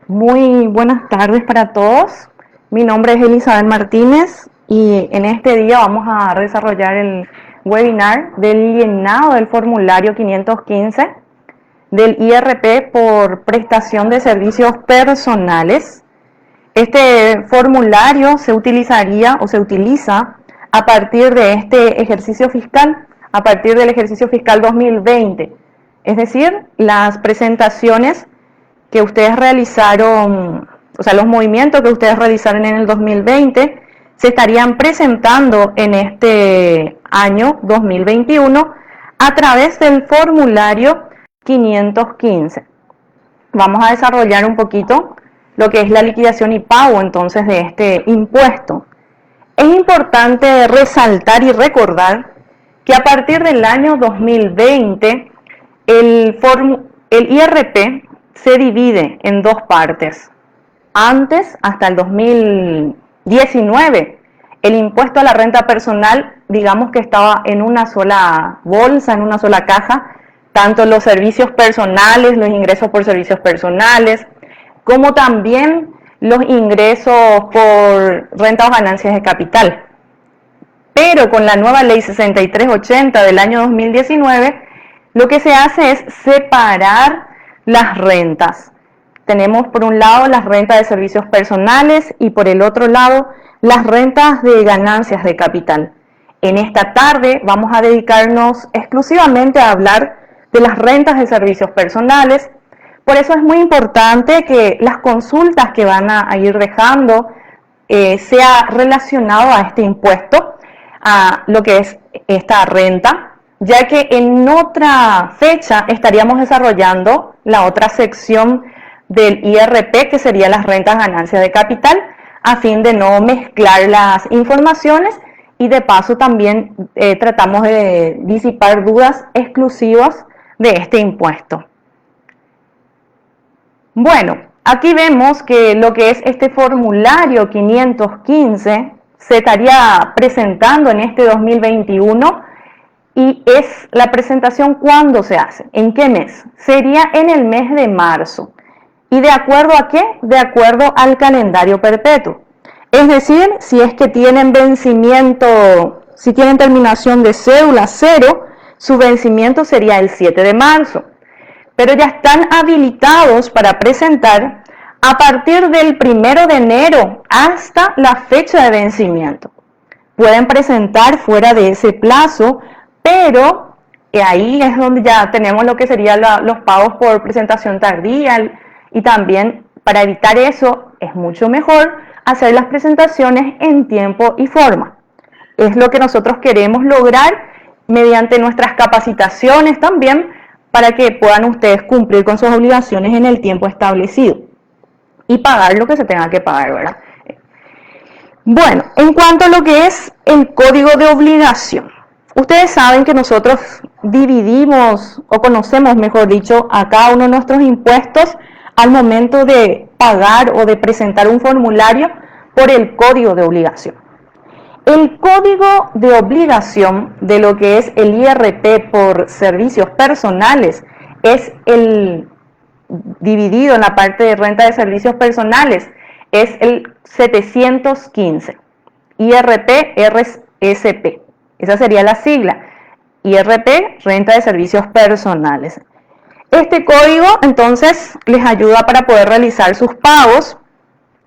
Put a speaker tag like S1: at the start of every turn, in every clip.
S1: Muy buenas tardes para todos. Mi nombre es Elizabeth Martínez y en este día vamos a desarrollar el webinar del llenado del formulario 515 del IRP por prestación de servicios personales. Este formulario se utilizaría o se utiliza a partir de este ejercicio fiscal, a partir del ejercicio fiscal 2020. Es decir, las presentaciones que ustedes realizaron, o sea, los movimientos que ustedes realizaron en el 2020, se estarían presentando en este año 2021 a través del formulario 515. Vamos a desarrollar un poquito lo que es la liquidación y pago entonces de este impuesto. Es importante resaltar y recordar que a partir del año 2020 el IRP se divide en dos partes. Antes, hasta el 2019, el impuesto a la renta personal, digamos que estaba en una sola bolsa, en una sola caja, tanto los servicios personales, los ingresos por servicios personales, como también los ingresos por renta o ganancias de capital. Pero con la nueva ley 6380 del año 2019, lo que se hace es separar las rentas. Tenemos por un lado las rentas de servicios personales y por el otro lado las rentas de ganancias de capital. En esta tarde vamos a dedicarnos exclusivamente a hablar de las rentas de servicios personales. Por eso es muy importante que las consultas que van a ir dejando sea relacionado a este impuesto, a lo que es esta renta, ya que en otra fecha estaríamos desarrollando la otra sección del IRP, que sería las rentas ganancias de capital, a fin de no mezclar las informaciones y de paso también tratamos de disipar dudas exclusivas de este impuesto. Bueno, aquí vemos que lo que es este formulario 515 se estaría presentando en este 2021 y es la presentación ¿cuándo se hace? ¿En qué mes? Sería en el mes de marzo. ¿Y de acuerdo a qué? De acuerdo al calendario perpetuo. Es decir, si es que tienen vencimiento, si tienen terminación de cédula 0, su vencimiento sería el 7 de marzo. Pero ya están habilitados para presentar a partir del 1 de enero hasta la fecha de vencimiento. Pueden presentar fuera de ese plazo, pero ahí es donde ya tenemos lo que serían los pagos por presentación tardía, y también para evitar eso es mucho mejor hacer las presentaciones en tiempo y forma. Es lo que nosotros queremos lograr mediante nuestras capacitaciones también, para que puedan ustedes cumplir con sus obligaciones en el tiempo establecido y pagar lo que se tenga que pagar, ¿verdad? Bueno, en cuanto a lo que es el código de obligación, ustedes saben que nosotros dividimos o conocemos, mejor dicho, a cada uno de nuestros impuestos al momento de pagar o de presentar un formulario por el código de obligación. El código de obligación de lo que es el IRP por servicios personales es el dividido en la parte de renta de servicios personales, es el 715, IRP RSP, esa sería la sigla, IRP, renta de servicios personales. Este código entonces les ayuda para poder realizar sus pagos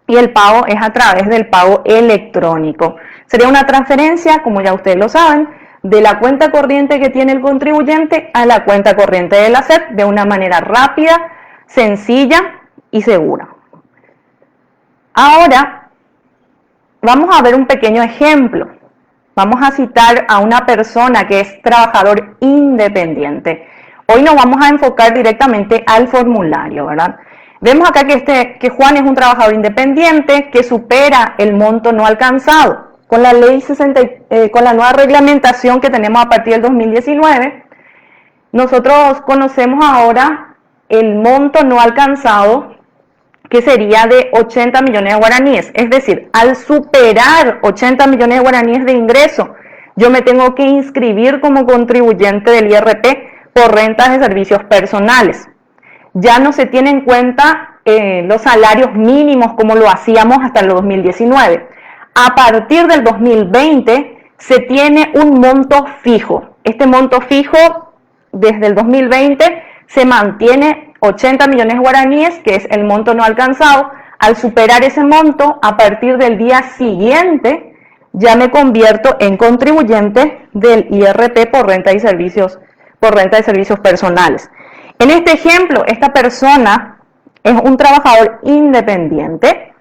S1: y el pago es a través del pago electrónico. Sería una transferencia, como ya ustedes lo saben, de la cuenta corriente que tiene el contribuyente a la cuenta corriente de la SEP de una manera rápida, sencilla y segura. Ahora, vamos a ver un pequeño ejemplo. Vamos a citar a una persona que es trabajador independiente. Hoy nos vamos a enfocar directamente al formulario, ¿verdad? Vemos acá que Juan es un trabajador independiente que supera el monto no alcanzado. Con la ley 60, con la nueva reglamentación que tenemos a partir del 2019, nosotros conocemos ahora el monto no alcanzado, que sería de 80 millones de guaraníes. Es decir, al superar 80 millones de guaraníes de ingreso, yo me tengo que inscribir como contribuyente del IRP por rentas de servicios personales. Ya no se tienen en cuenta los salarios mínimos como lo hacíamos hasta el 2019. A partir del 2020 se tiene un monto fijo. Este monto fijo desde el 2020 se mantiene 80 millones de guaraníes, que es el monto no alcanzado. Al superar ese monto, a partir del día siguiente, ya me convierto en contribuyente del IRP por renta de servicios personales. En este ejemplo, esta persona es un trabajador independiente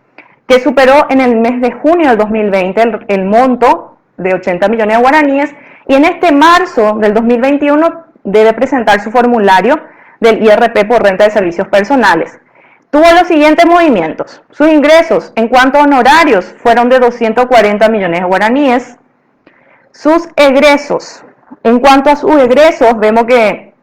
S1: que superó en el mes de junio del 2020 el monto de 80 millones de guaraníes y en este marzo del 2021 debe presentar su formulario del IRP por renta de servicios personales. Tuvo los siguientes movimientos. Sus ingresos en cuanto a honorarios fueron de 240 millones de guaraníes. Sus egresos, en cuanto a sus egresos, vemos que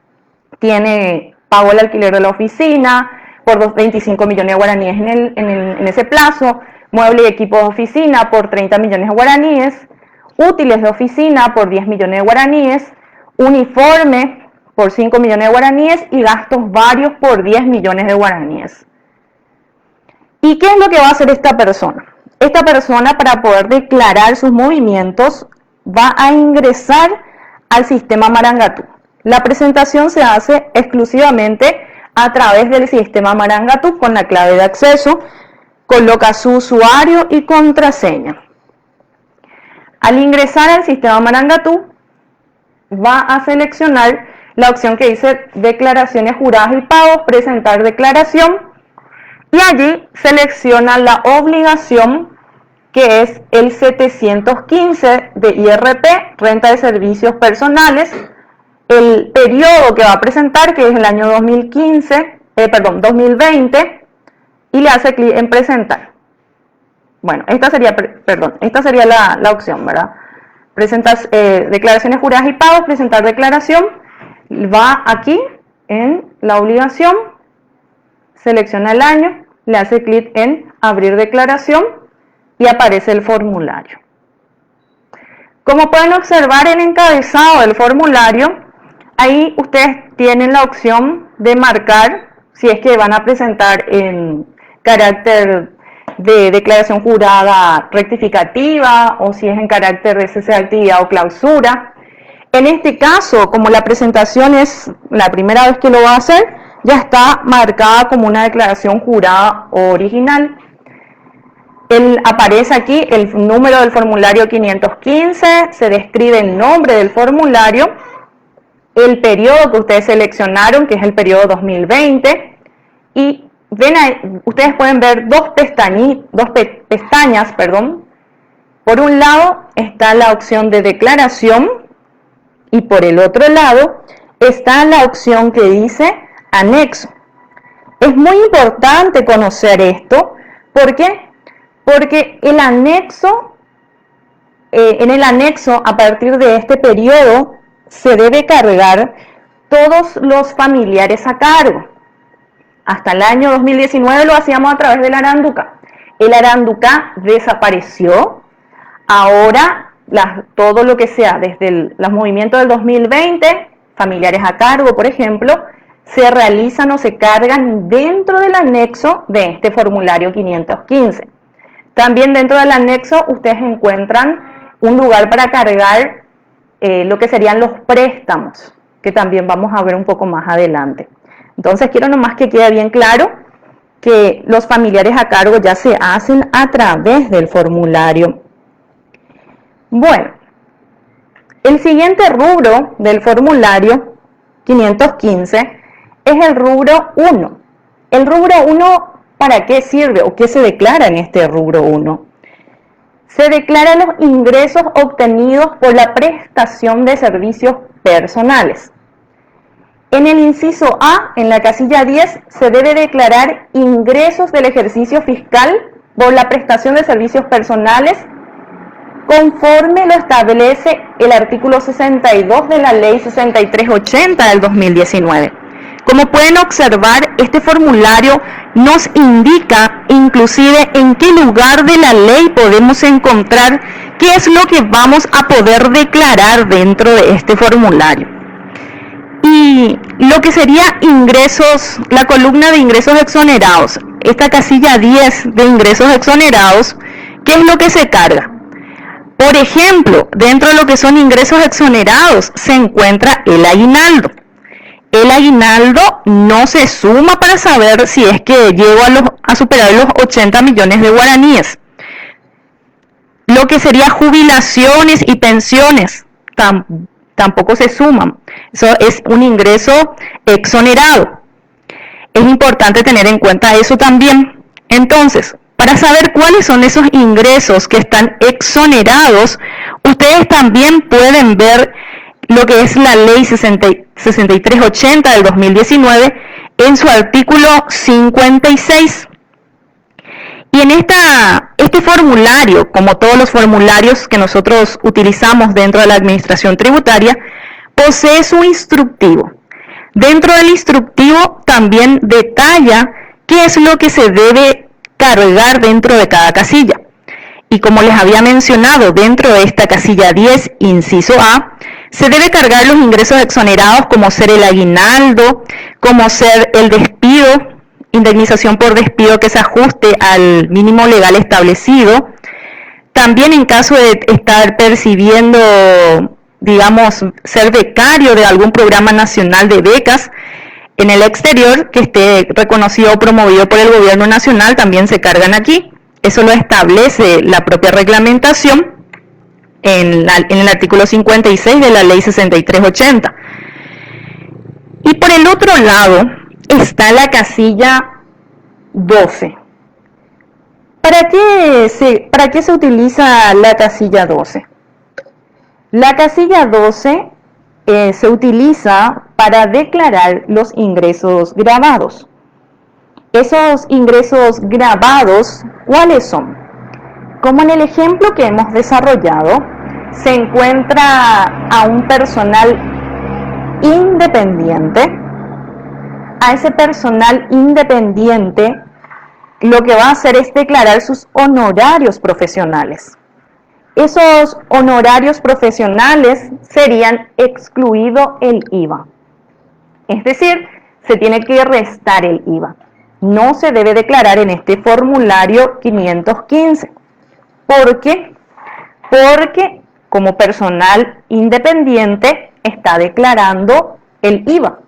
S1: pagó el alquiler de la oficina por 25 millones de guaraníes en ese plazo, mueble y equipo de oficina por 30 millones de guaraníes, útiles de oficina por 10 millones de guaraníes, uniforme por 5 millones de guaraníes y gastos varios por 10 millones de guaraníes. ¿Y qué es lo que va a hacer esta persona? Esta persona, para poder declarar sus movimientos, va a ingresar al sistema Marangatú. La presentación se hace exclusivamente a través del sistema Marangatú con la clave de acceso, coloca su usuario y contraseña. Al ingresar al sistema Marangatú, va a seleccionar la opción que dice declaraciones juradas y pagos, presentar declaración, y allí selecciona la obligación que es el 715 de IRP, renta de servicios personales, el periodo que va a presentar, que es el año 2020, y le hace clic en presentar. Bueno, esta sería la opción, ¿verdad? Declaraciones juradas y pagos, presentar declaración, va aquí en la obligación, selecciona el año, le hace clic en abrir declaración y aparece el formulario. Como pueden observar el encabezado del formulario, ahí ustedes tienen la opción de marcar si es que van a presentar en carácter de declaración jurada rectificativa o si es en carácter de cese de actividad o clausura. En este caso, como la presentación es la primera vez que lo va a hacer, ya está marcada como una declaración jurada original. Aparece aquí el número del formulario 515, se describe el nombre del formulario, el periodo que ustedes seleccionaron, que es el periodo 2020, y ven ahí, ustedes pueden ver dos pestañas. Por un lado está la opción de declaración y por el otro lado está la opción que dice anexo. Es muy importante conocer esto. ¿Por qué? Porque el anexo, en el anexo, a partir de este periodo, se debe cargar todos los familiares a cargo. Hasta el año 2019 lo hacíamos a través del Aranduca. El Aranduca desapareció. Ahora, todo lo que sea desde los movimientos del 2020, familiares a cargo, por ejemplo, se realizan o se cargan dentro del anexo de este formulario 515. También dentro del anexo ustedes encuentran un lugar para cargar lo que serían los préstamos, que también vamos a ver un poco más adelante. Entonces quiero nomás que quede bien claro que los familiares a cargo ya se hacen a través del formulario. Bueno, el siguiente rubro del formulario 515 es el rubro 1. El rubro 1, ¿para qué sirve o qué se declara en este rubro 1? Se declaran los ingresos obtenidos por la prestación de servicios personales. En el inciso A, en la casilla 10, se debe declarar ingresos del ejercicio fiscal por la prestación de servicios personales conforme lo establece el artículo 62 de la ley 6380 del 2019. Como pueden observar, este formulario nos indica inclusive en qué lugar de la ley podemos encontrar qué es lo que vamos a poder declarar dentro de este formulario. Y lo que sería ingresos, la columna de ingresos exonerados, esta casilla 10 de ingresos exonerados, ¿qué es lo que se carga? Por ejemplo, dentro de lo que son ingresos exonerados se encuentra el aguinaldo. El aguinaldo no se suma para saber si es que llego a superar los 80 millones de guaraníes. Lo que sería jubilaciones y pensiones tampoco se suman. Eso es un ingreso exonerado. Es importante tener en cuenta eso también. Entonces, para saber cuáles son esos ingresos que están exonerados, ustedes también pueden ver lo que es la ley 6380 del 2019 en su artículo 56. Y en este formulario, como todos los formularios que nosotros utilizamos dentro de la administración tributaria, posee su instructivo. Dentro del instructivo también detalla qué es lo que se debe cargar dentro de cada casilla. Y como les había mencionado, dentro de esta casilla 10, inciso A, se debe cargar los ingresos exonerados como ser el aguinaldo, como ser el despido, indemnización por despido que se ajuste al mínimo legal establecido. También en caso de estar percibiendo, digamos, ser becario de algún programa nacional de becas en el exterior que esté reconocido o promovido por el gobierno nacional, también se cargan aquí. Eso lo establece la propia reglamentación en el artículo 56 de la ley 6380. Y por el otro lado está la casilla 12. ¿Para qué se utiliza la casilla 12? La casilla 12 se utiliza para declarar los ingresos grabados. Esos ingresos grabados, ¿cuáles son? Como en el ejemplo que hemos desarrollado, se encuentra a un personal independiente. A ese personal independiente lo que va a hacer es declarar sus honorarios profesionales. Esos honorarios profesionales serían excluido el IVA. Es decir, se tiene que restar el IVA. No se debe declarar en este formulario 515. ¿Por qué? Porque como personal independiente está declarando el IVA.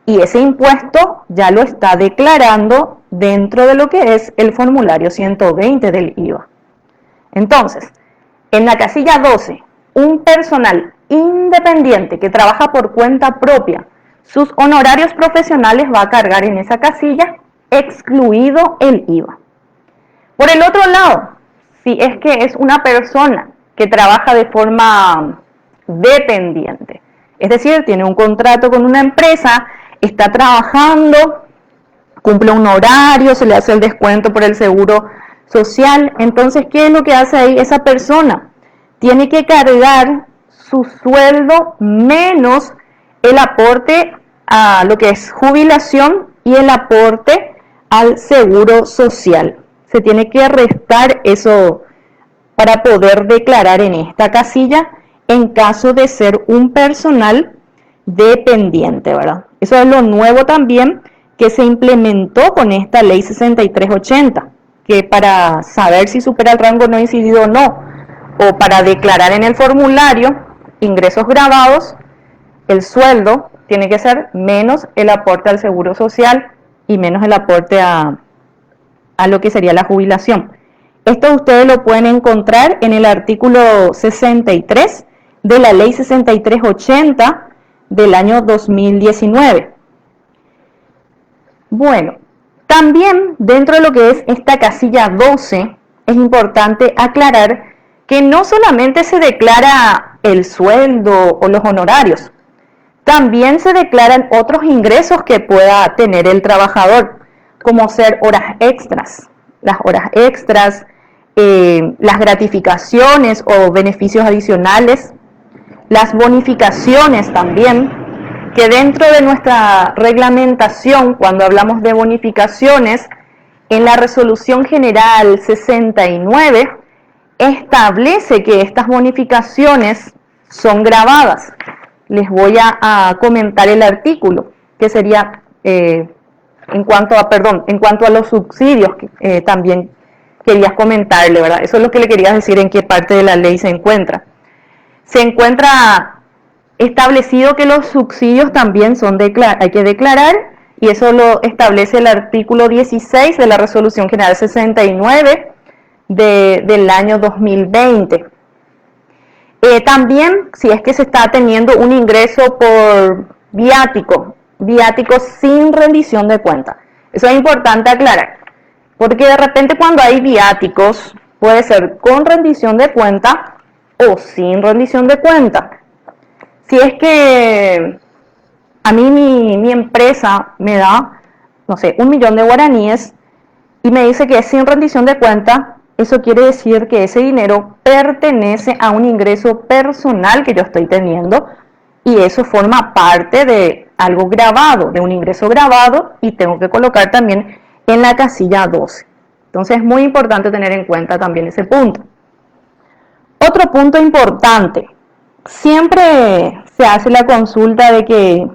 S1: Y ese impuesto ya lo está declarando dentro de lo que es el formulario 120 del IVA. Entonces, en la casilla 12, un personal independiente que trabaja por cuenta propia, sus honorarios profesionales va a cargar en esa casilla, excluido el IVA. Por el otro lado, si es que es una persona que trabaja de forma dependiente, es decir, tiene un contrato con una empresa, está trabajando, cumple un horario, se le hace el descuento por el seguro social, entonces, ¿qué es lo que hace ahí esa persona? Tiene que cargar su sueldo menos el aporte a lo que es jubilación y el aporte al seguro social. Se tiene que restar eso para poder declarar en esta casilla en caso de ser un personal dependiente, ¿verdad? Eso es lo nuevo también que se implementó con esta ley 6380, que para saber si supera el rango no incidido o no, o para declarar en el formulario ingresos grabados, el sueldo tiene que ser menos el aporte al seguro social y menos el aporte a lo que sería la jubilación. Esto ustedes lo pueden encontrar en el artículo 63 de la ley 6380 del año 2019. Bueno, también dentro de lo que es esta casilla 12 es importante aclarar que no solamente se declara el sueldo o los honorarios, también se declaran otros ingresos que pueda tener el trabajador, como ser horas extras. Las horas extras, las gratificaciones o beneficios adicionales, las bonificaciones también, que dentro de nuestra reglamentación, cuando hablamos de bonificaciones, en la Resolución General 69, establece que estas bonificaciones son gravadas. Les voy a comentar el artículo, que sería en cuanto a los subsidios, también querías comentarle, ¿verdad? Eso es lo que le querías decir, en qué parte de la ley se encuentra. Se encuentra establecido que los subsidios también hay que declarar, y eso lo establece el artículo 16 de la Resolución General 69 del año 2020. También, si es que se está teniendo un ingreso por viático sin rendición de cuenta. Eso es importante aclarar, porque de repente cuando hay viáticos, puede ser con rendición de cuenta o sin rendición de cuenta. Si es que a mí mi empresa me da, no sé, 1.000.000 de guaraníes y me dice que es sin rendición de cuenta, eso quiere decir que ese dinero pertenece a un ingreso personal que yo estoy teniendo, y eso forma parte de algo grabado, de un ingreso grabado, y tengo que colocar también en la casilla 12. Entonces es muy importante tener en cuenta también ese punto. Otro punto importante, siempre se hace la consulta de que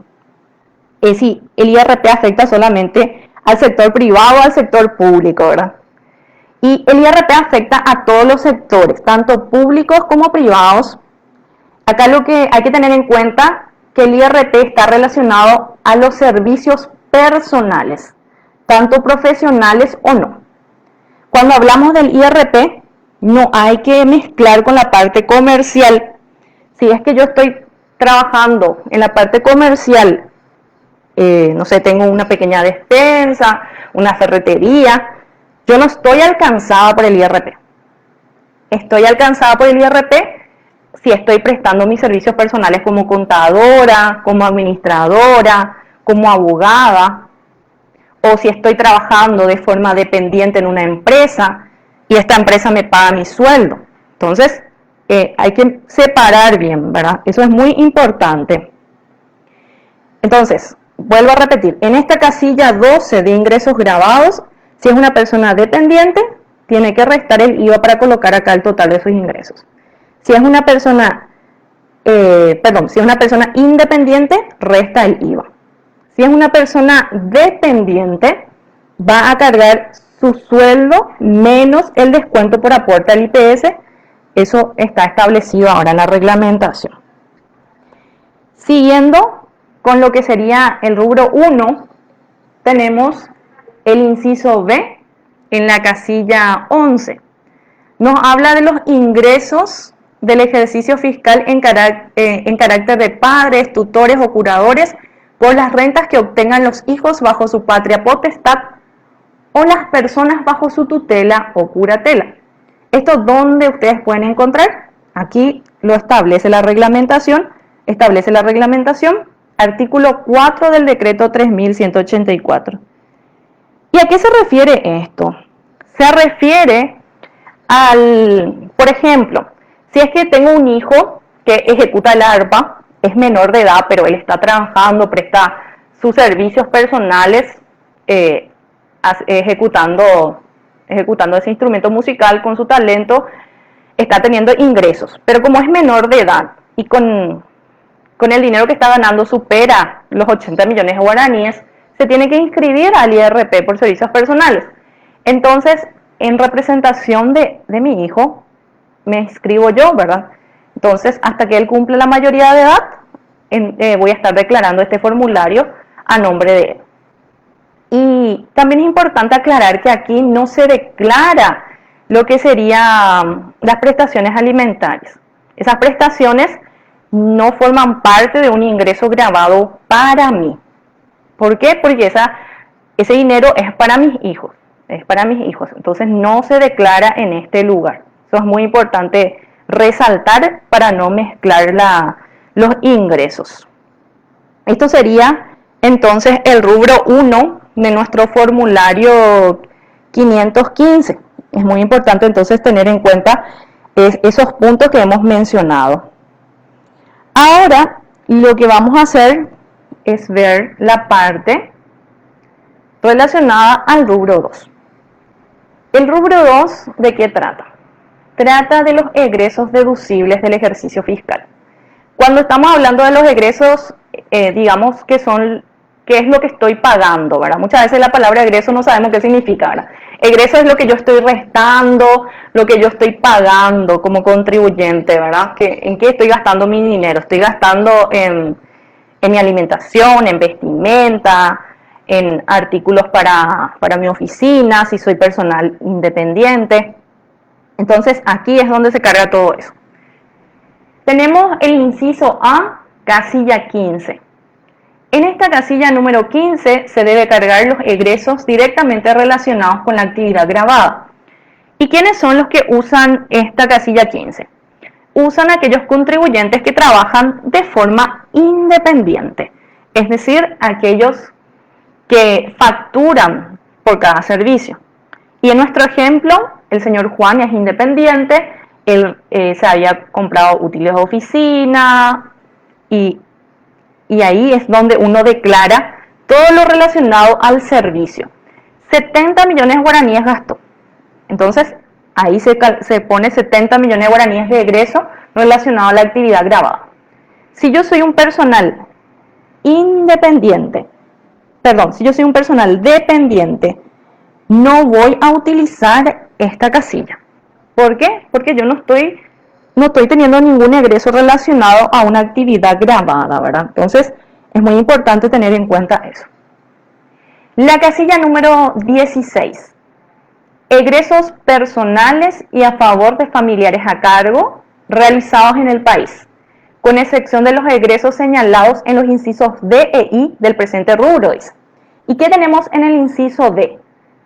S1: si el IRP afecta solamente al sector privado o al sector público, ¿verdad? Y el IRP afecta a todos los sectores, tanto públicos como privados. Acá lo que hay que tener en cuenta que el IRP está relacionado a los servicios personales, tanto profesionales o no. Cuando hablamos del IRP, no hay que mezclar con la parte comercial. Si es que yo estoy trabajando en la parte comercial, no sé, tengo una pequeña despensa, una ferretería, yo no estoy alcanzada por el IRP. Estoy alcanzada por el IRP si estoy prestando mis servicios personales como contadora, como administradora, como abogada, o si estoy trabajando de forma dependiente en una empresa y esta empresa me paga mi sueldo. Entonces, hay que separar bien, ¿verdad? Eso es muy importante. Entonces, vuelvo a repetir, en esta casilla 12 de ingresos grabados, si es una persona dependiente, tiene que restar el IVA para colocar acá el total de sus ingresos. Si es una persona, si es una persona independiente, resta el IVA. Si es una persona dependiente, va a cargar su sueldo menos el descuento por aporte al IPS. Eso está establecido ahora en la reglamentación. Siguiendo con lo que sería el rubro 1, tenemos el inciso B en la casilla 11. Nos habla de los ingresos del ejercicio fiscal en carácter de padres, tutores o curadores por las rentas que obtengan los hijos bajo su patria potestad o las personas bajo su tutela o curatela. ¿Esto dónde ustedes pueden encontrar? Aquí lo establece la reglamentación, artículo 4 del decreto 3184. ¿Y a qué se refiere esto? Se refiere por ejemplo, si es que tengo un hijo que ejecuta el ARPA, es menor de edad, pero él está trabajando, presta sus servicios personales, ejecutando ese instrumento musical con su talento, está teniendo ingresos. Pero como es menor de edad y con el dinero que está ganando supera los 80 millones de guaraníes, se tiene que inscribir al IRP por servicios personales. Entonces, en representación de mi hijo, me inscribo yo, ¿verdad? Entonces, hasta que él cumple la mayoría de edad, voy a estar declarando este formulario a nombre de él. Y también es importante aclarar que aquí no se declara lo que serían las prestaciones alimentarias. Esas prestaciones no forman parte de un ingreso grabado para mí. ¿Por qué? Porque ese dinero es para mis hijos. Entonces no se declara en este lugar. Eso es muy importante resaltar para no mezclar los ingresos. Esto sería entonces el rubro 1 de nuestro formulario 515. Es muy importante entonces tener en cuenta esos puntos que hemos mencionado. Ahora lo que vamos a hacer es ver la parte relacionada al rubro 2. El rubro 2, ¿de qué trata? Trata de los egresos deducibles del ejercicio fiscal. Cuando estamos hablando de los egresos, digamos que son, ¿qué es lo que estoy pagando, verdad? Muchas veces la palabra egreso no sabemos qué significa, ¿verdad? Egreso es lo que yo estoy restando, lo que yo estoy pagando como contribuyente, ¿verdad? ¿En qué estoy gastando mi dinero? Estoy gastando en mi alimentación, en vestimenta, en artículos para mi oficina, si soy personal independiente. Entonces aquí es donde se carga todo eso. Tenemos el inciso A, casilla 15. En esta casilla número 15 se debe cargar los egresos directamente relacionados con la actividad gravada. ¿Y quiénes son los que usan esta casilla 15? Usan aquellos contribuyentes que trabajan de forma independiente, es decir, aquellos que facturan por cada servicio. Y en nuestro ejemplo, el señor Juan es independiente, él se había comprado útiles de oficina y ahí es donde uno declara todo lo relacionado al servicio. 70 millones de guaraníes gastó. Entonces, ahí se pone 70 millones de guaraníes de egreso relacionado a la actividad gravada. Si yo soy un personal independiente, si yo soy un personal dependiente, no voy a utilizar esta casilla. ¿Por qué? Porque yo no estoy teniendo ningún egreso relacionado a una actividad gravada, ¿verdad? Entonces, es muy importante tener en cuenta eso. La casilla número 16. Egresos personales y a favor de familiares a cargo realizados en el país, con excepción de los egresos señalados en los incisos D e I del presente rubro. ¿Y qué tenemos en el inciso D?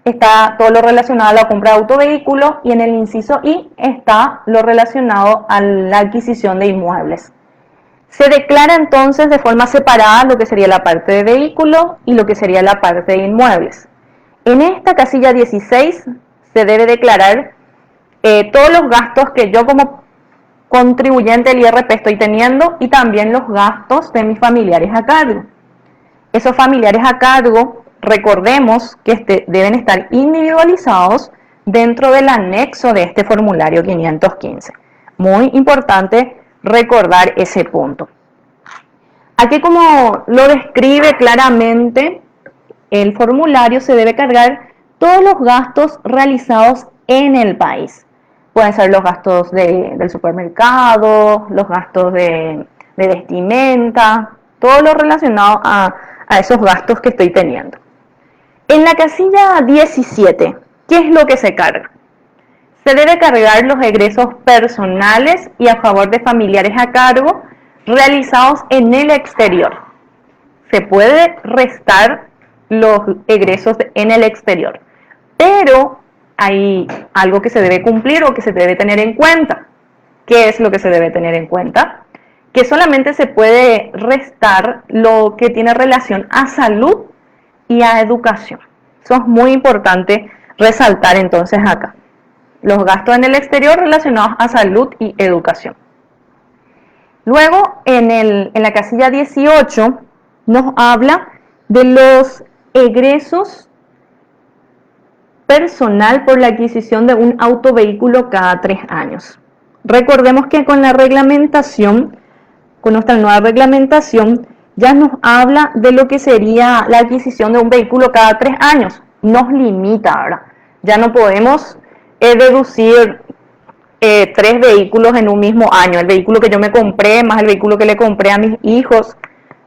S1: Está todo lo relacionado a la compra de autovehículos y en el inciso I está lo relacionado a la adquisición de inmuebles. Se declara entonces de forma separada lo que sería la parte de vehículos y lo que sería la parte de inmuebles. En esta casilla 16 se debe declarar todos los gastos que yo como contribuyente del IRP estoy teniendo y también los gastos de mis familiares a cargo. Esos familiares a cargo, recordemos que deben estar individualizados dentro del anexo de este formulario 515. Muy importante recordar ese punto. Aquí, como lo describe claramente, el formulario se debe cargar todos los gastos realizados en el país. Pueden ser los gastos del supermercado, los gastos de vestimenta, todo lo relacionado a esos gastos que estoy teniendo. En la casilla 17, ¿qué es lo que se carga? Se debe cargar los egresos personales y a favor de familiares a cargo realizados en el exterior. Se puede restar los egresos en el exterior, pero hay algo que se debe cumplir o que se debe tener en cuenta. ¿Qué es lo que se debe tener en cuenta? Que solamente se puede restar lo que tiene relación a salud y a educación. Eso es muy importante resaltar entonces acá. Los gastos en el exterior relacionados a salud y educación. Luego, en la casilla 18, nos habla de los egresos personal por la adquisición de un autovehículo cada 3 años. Recordemos que con la reglamentación, con nuestra nueva reglamentación, ya nos habla de lo que sería la adquisición de un vehículo cada 3 años. Nos limita, ¿verdad? Ya no podemos deducir 3 vehículos en un mismo año. El vehículo que yo me compré, más el vehículo que le compré a mis hijos,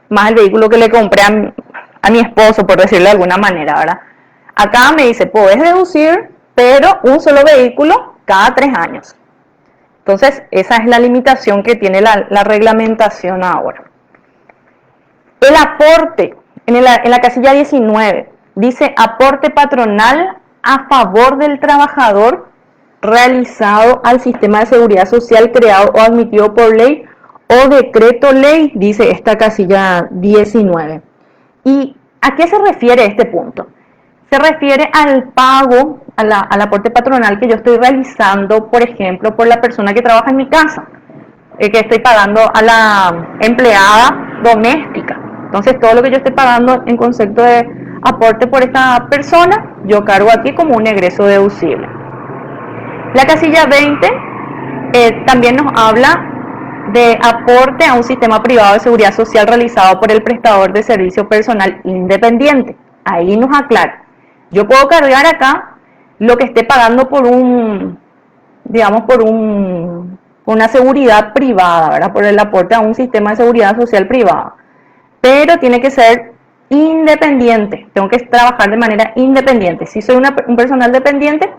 S1: más el vehículo que le compré a mi esposo, por decirlo de alguna manera, ¿verdad? Acá me dice, podés deducir, pero un solo vehículo cada 3 años. Entonces, esa es la limitación que tiene la reglamentación ahora. El aporte, en la casilla 19, dice aporte patronal a favor del trabajador realizado al sistema de seguridad social creado o admitido por ley o decreto ley, dice esta casilla 19. ¿Y a qué se refiere este punto? Se refiere al pago, al aporte patronal que yo estoy realizando, por ejemplo, por la persona que trabaja en mi casa, que estoy pagando a la empleada doméstica. Entonces todo lo que yo esté pagando en concepto de aporte por esta persona, yo cargo aquí como un egreso deducible. La casilla 20 también nos habla de aporte a un sistema privado de seguridad social realizado por el prestador de servicio personal independiente. Ahí nos aclara. Yo puedo cargar acá lo que esté pagando por una seguridad privada, ¿verdad? Por el aporte a un sistema de seguridad social privada. Pero tiene que ser independiente. Tengo que trabajar de manera independiente. Si soy un personal dependiente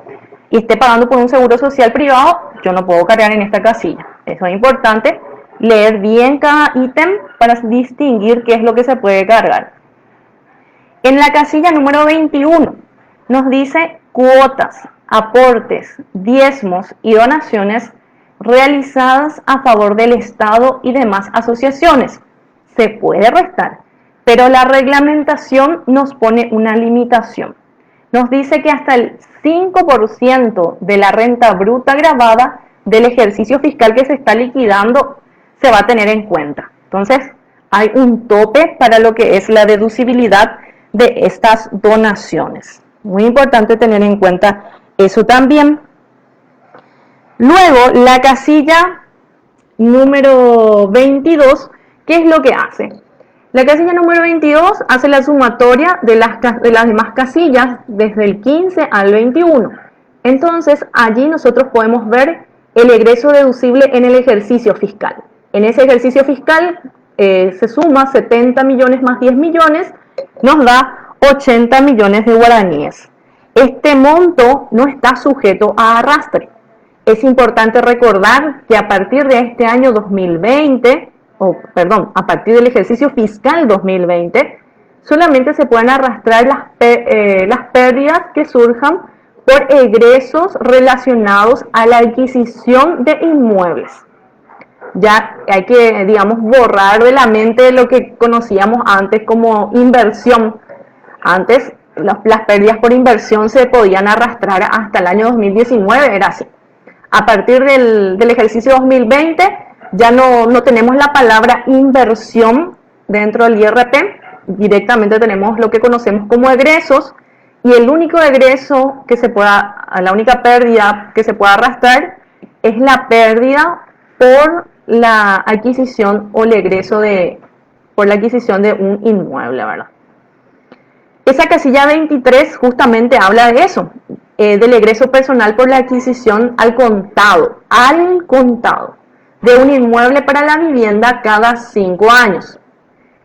S1: y esté pagando por un seguro social privado, yo no puedo cargar en esta casilla. Eso es importante, leer bien cada ítem para distinguir qué es lo que se puede cargar. En la casilla número 21 nos dice cuotas, aportes, diezmos y donaciones realizadas a favor del Estado y demás asociaciones. Se puede restar, pero la reglamentación nos pone una limitación. Nos dice que hasta el 5% de la renta bruta gravada del ejercicio fiscal que se está liquidando se va a tener en cuenta. Entonces, hay un tope para lo que es la deducibilidad de estas donaciones. Muy importante tener en cuenta eso también. Luego, la casilla número 22, ¿qué es lo que hace? La casilla número 22 hace la sumatoria de las demás casillas desde el 15 al 21. Entonces, allí nosotros podemos ver el egreso deducible en el ejercicio fiscal. En ese ejercicio fiscal se suma 70 millones más 10 millones, nos da 80 millones de guaraníes. Este monto no está sujeto a arrastre. Es importante recordar que a partir de este año 2020, a partir del ejercicio fiscal 2020, solamente se pueden arrastrar las pérdidas que surjan por egresos relacionados a la adquisición de inmuebles. Ya hay que, borrar de la mente lo que conocíamos antes como inversión. Antes las pérdidas por inversión se podían arrastrar hasta el año 2019, era así. A partir del ejercicio 2020 ya no tenemos la palabra inversión dentro del IRP, directamente tenemos lo que conocemos como egresos, y el único egreso la única pérdida que se pueda arrastrar es la pérdida por la adquisición o el egreso por la adquisición de un inmueble, ¿verdad? Esa casilla 23 justamente habla de eso, del egreso personal por la adquisición al contado, de un inmueble para la vivienda cada 5 años.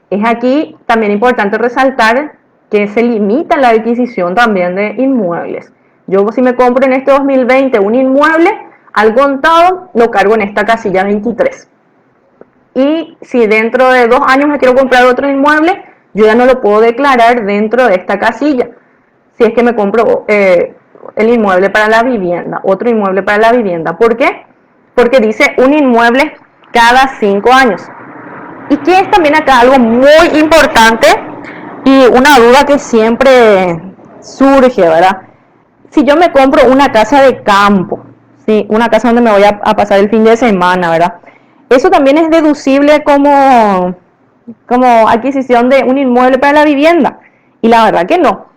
S1: Es aquí también importante resaltar que se limita la adquisición también de inmuebles. Yo, si me compro en este 2020 un inmueble al contado, lo cargo en esta casilla 23. Y si dentro de 2 años me quiero comprar otro inmueble, yo ya no lo puedo declarar dentro de esta casilla. Si es que me compro el inmueble para la vivienda, otro inmueble para la vivienda. ¿Por qué? Porque dice un inmueble cada 5 años. Y que es también acá algo muy importante y una duda que siempre surge, ¿verdad? Si yo me compro una casa de campo, ¿sí? Una casa donde me voy a pasar el fin de semana, ¿verdad? Eso también es deducible como adquisición de un inmueble para la vivienda. Y la verdad que no.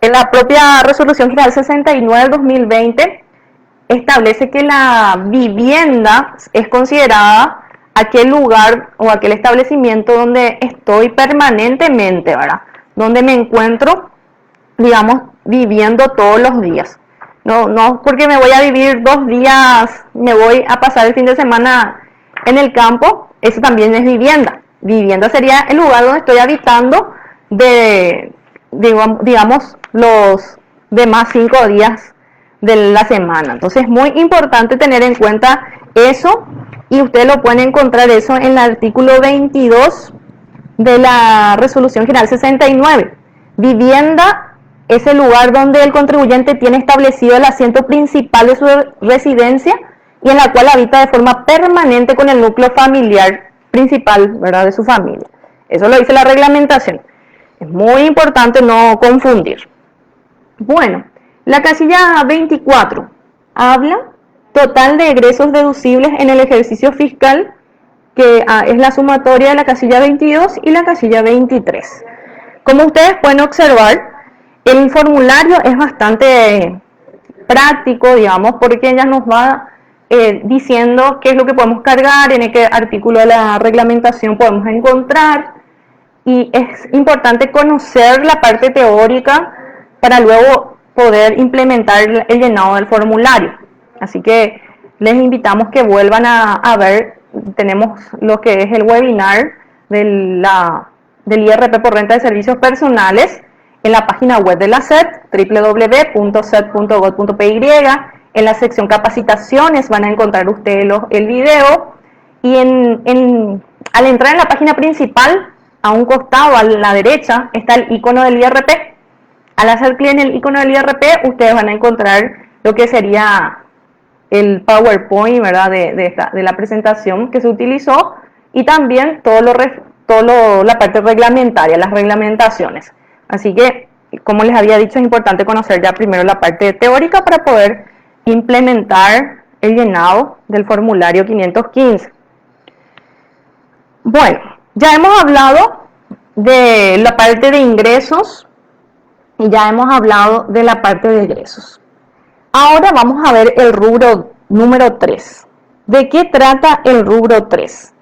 S1: En la propia Resolución General 69 del 2020 establece que la vivienda es considerada aquel lugar o aquel establecimiento donde estoy permanentemente, ¿verdad? Donde me encuentro, viviendo todos los días. No porque me voy a vivir 2 días, me voy a pasar el fin de semana en el campo, eso también es vivienda. Vivienda sería el lugar donde estoy habitando los demás 5 días de la semana. Entonces es muy importante tener en cuenta eso, y ustedes lo pueden encontrar eso en el artículo 22 de la Resolución General 69. Vivienda es el lugar donde el contribuyente tiene establecido el asiento principal de su residencia y en la cual habita de forma permanente con el núcleo familiar principal, ¿verdad?, de su familia. Eso lo dice la reglamentación. Es muy importante no confundir. Bueno, la casilla 24 habla total de egresos deducibles en el ejercicio fiscal que es la sumatoria de la casilla 22 y la casilla 23. Como ustedes pueden observar, el formulario es bastante práctico, digamos, porque ya nos va diciendo qué es lo que podemos cargar, en qué artículo de la reglamentación podemos encontrar, y es importante conocer la parte teórica para luego poder implementar el llenado del formulario. Así que les invitamos que vuelvan a ver, tenemos lo que es el webinar del IRP por renta de servicios personales en la página web de la SED, www.sed.gov.py. En la sección capacitaciones van a encontrar ustedes el video, y al entrar en la página principal, a un costado, a la derecha, está el icono del IRP. Al hacer clic en el icono del IRP, ustedes van a encontrar lo que sería el PowerPoint, ¿verdad? de la presentación que se utilizó, y también la parte reglamentaria, las reglamentaciones. Así que, como les había dicho, es importante conocer ya primero la parte teórica para poder implementar el llenado del formulario 515. Bueno, ya hemos hablado de la parte de ingresos y ya hemos hablado de la parte de egresos. Ahora vamos a ver el rubro número 3. ¿De qué trata el rubro 3?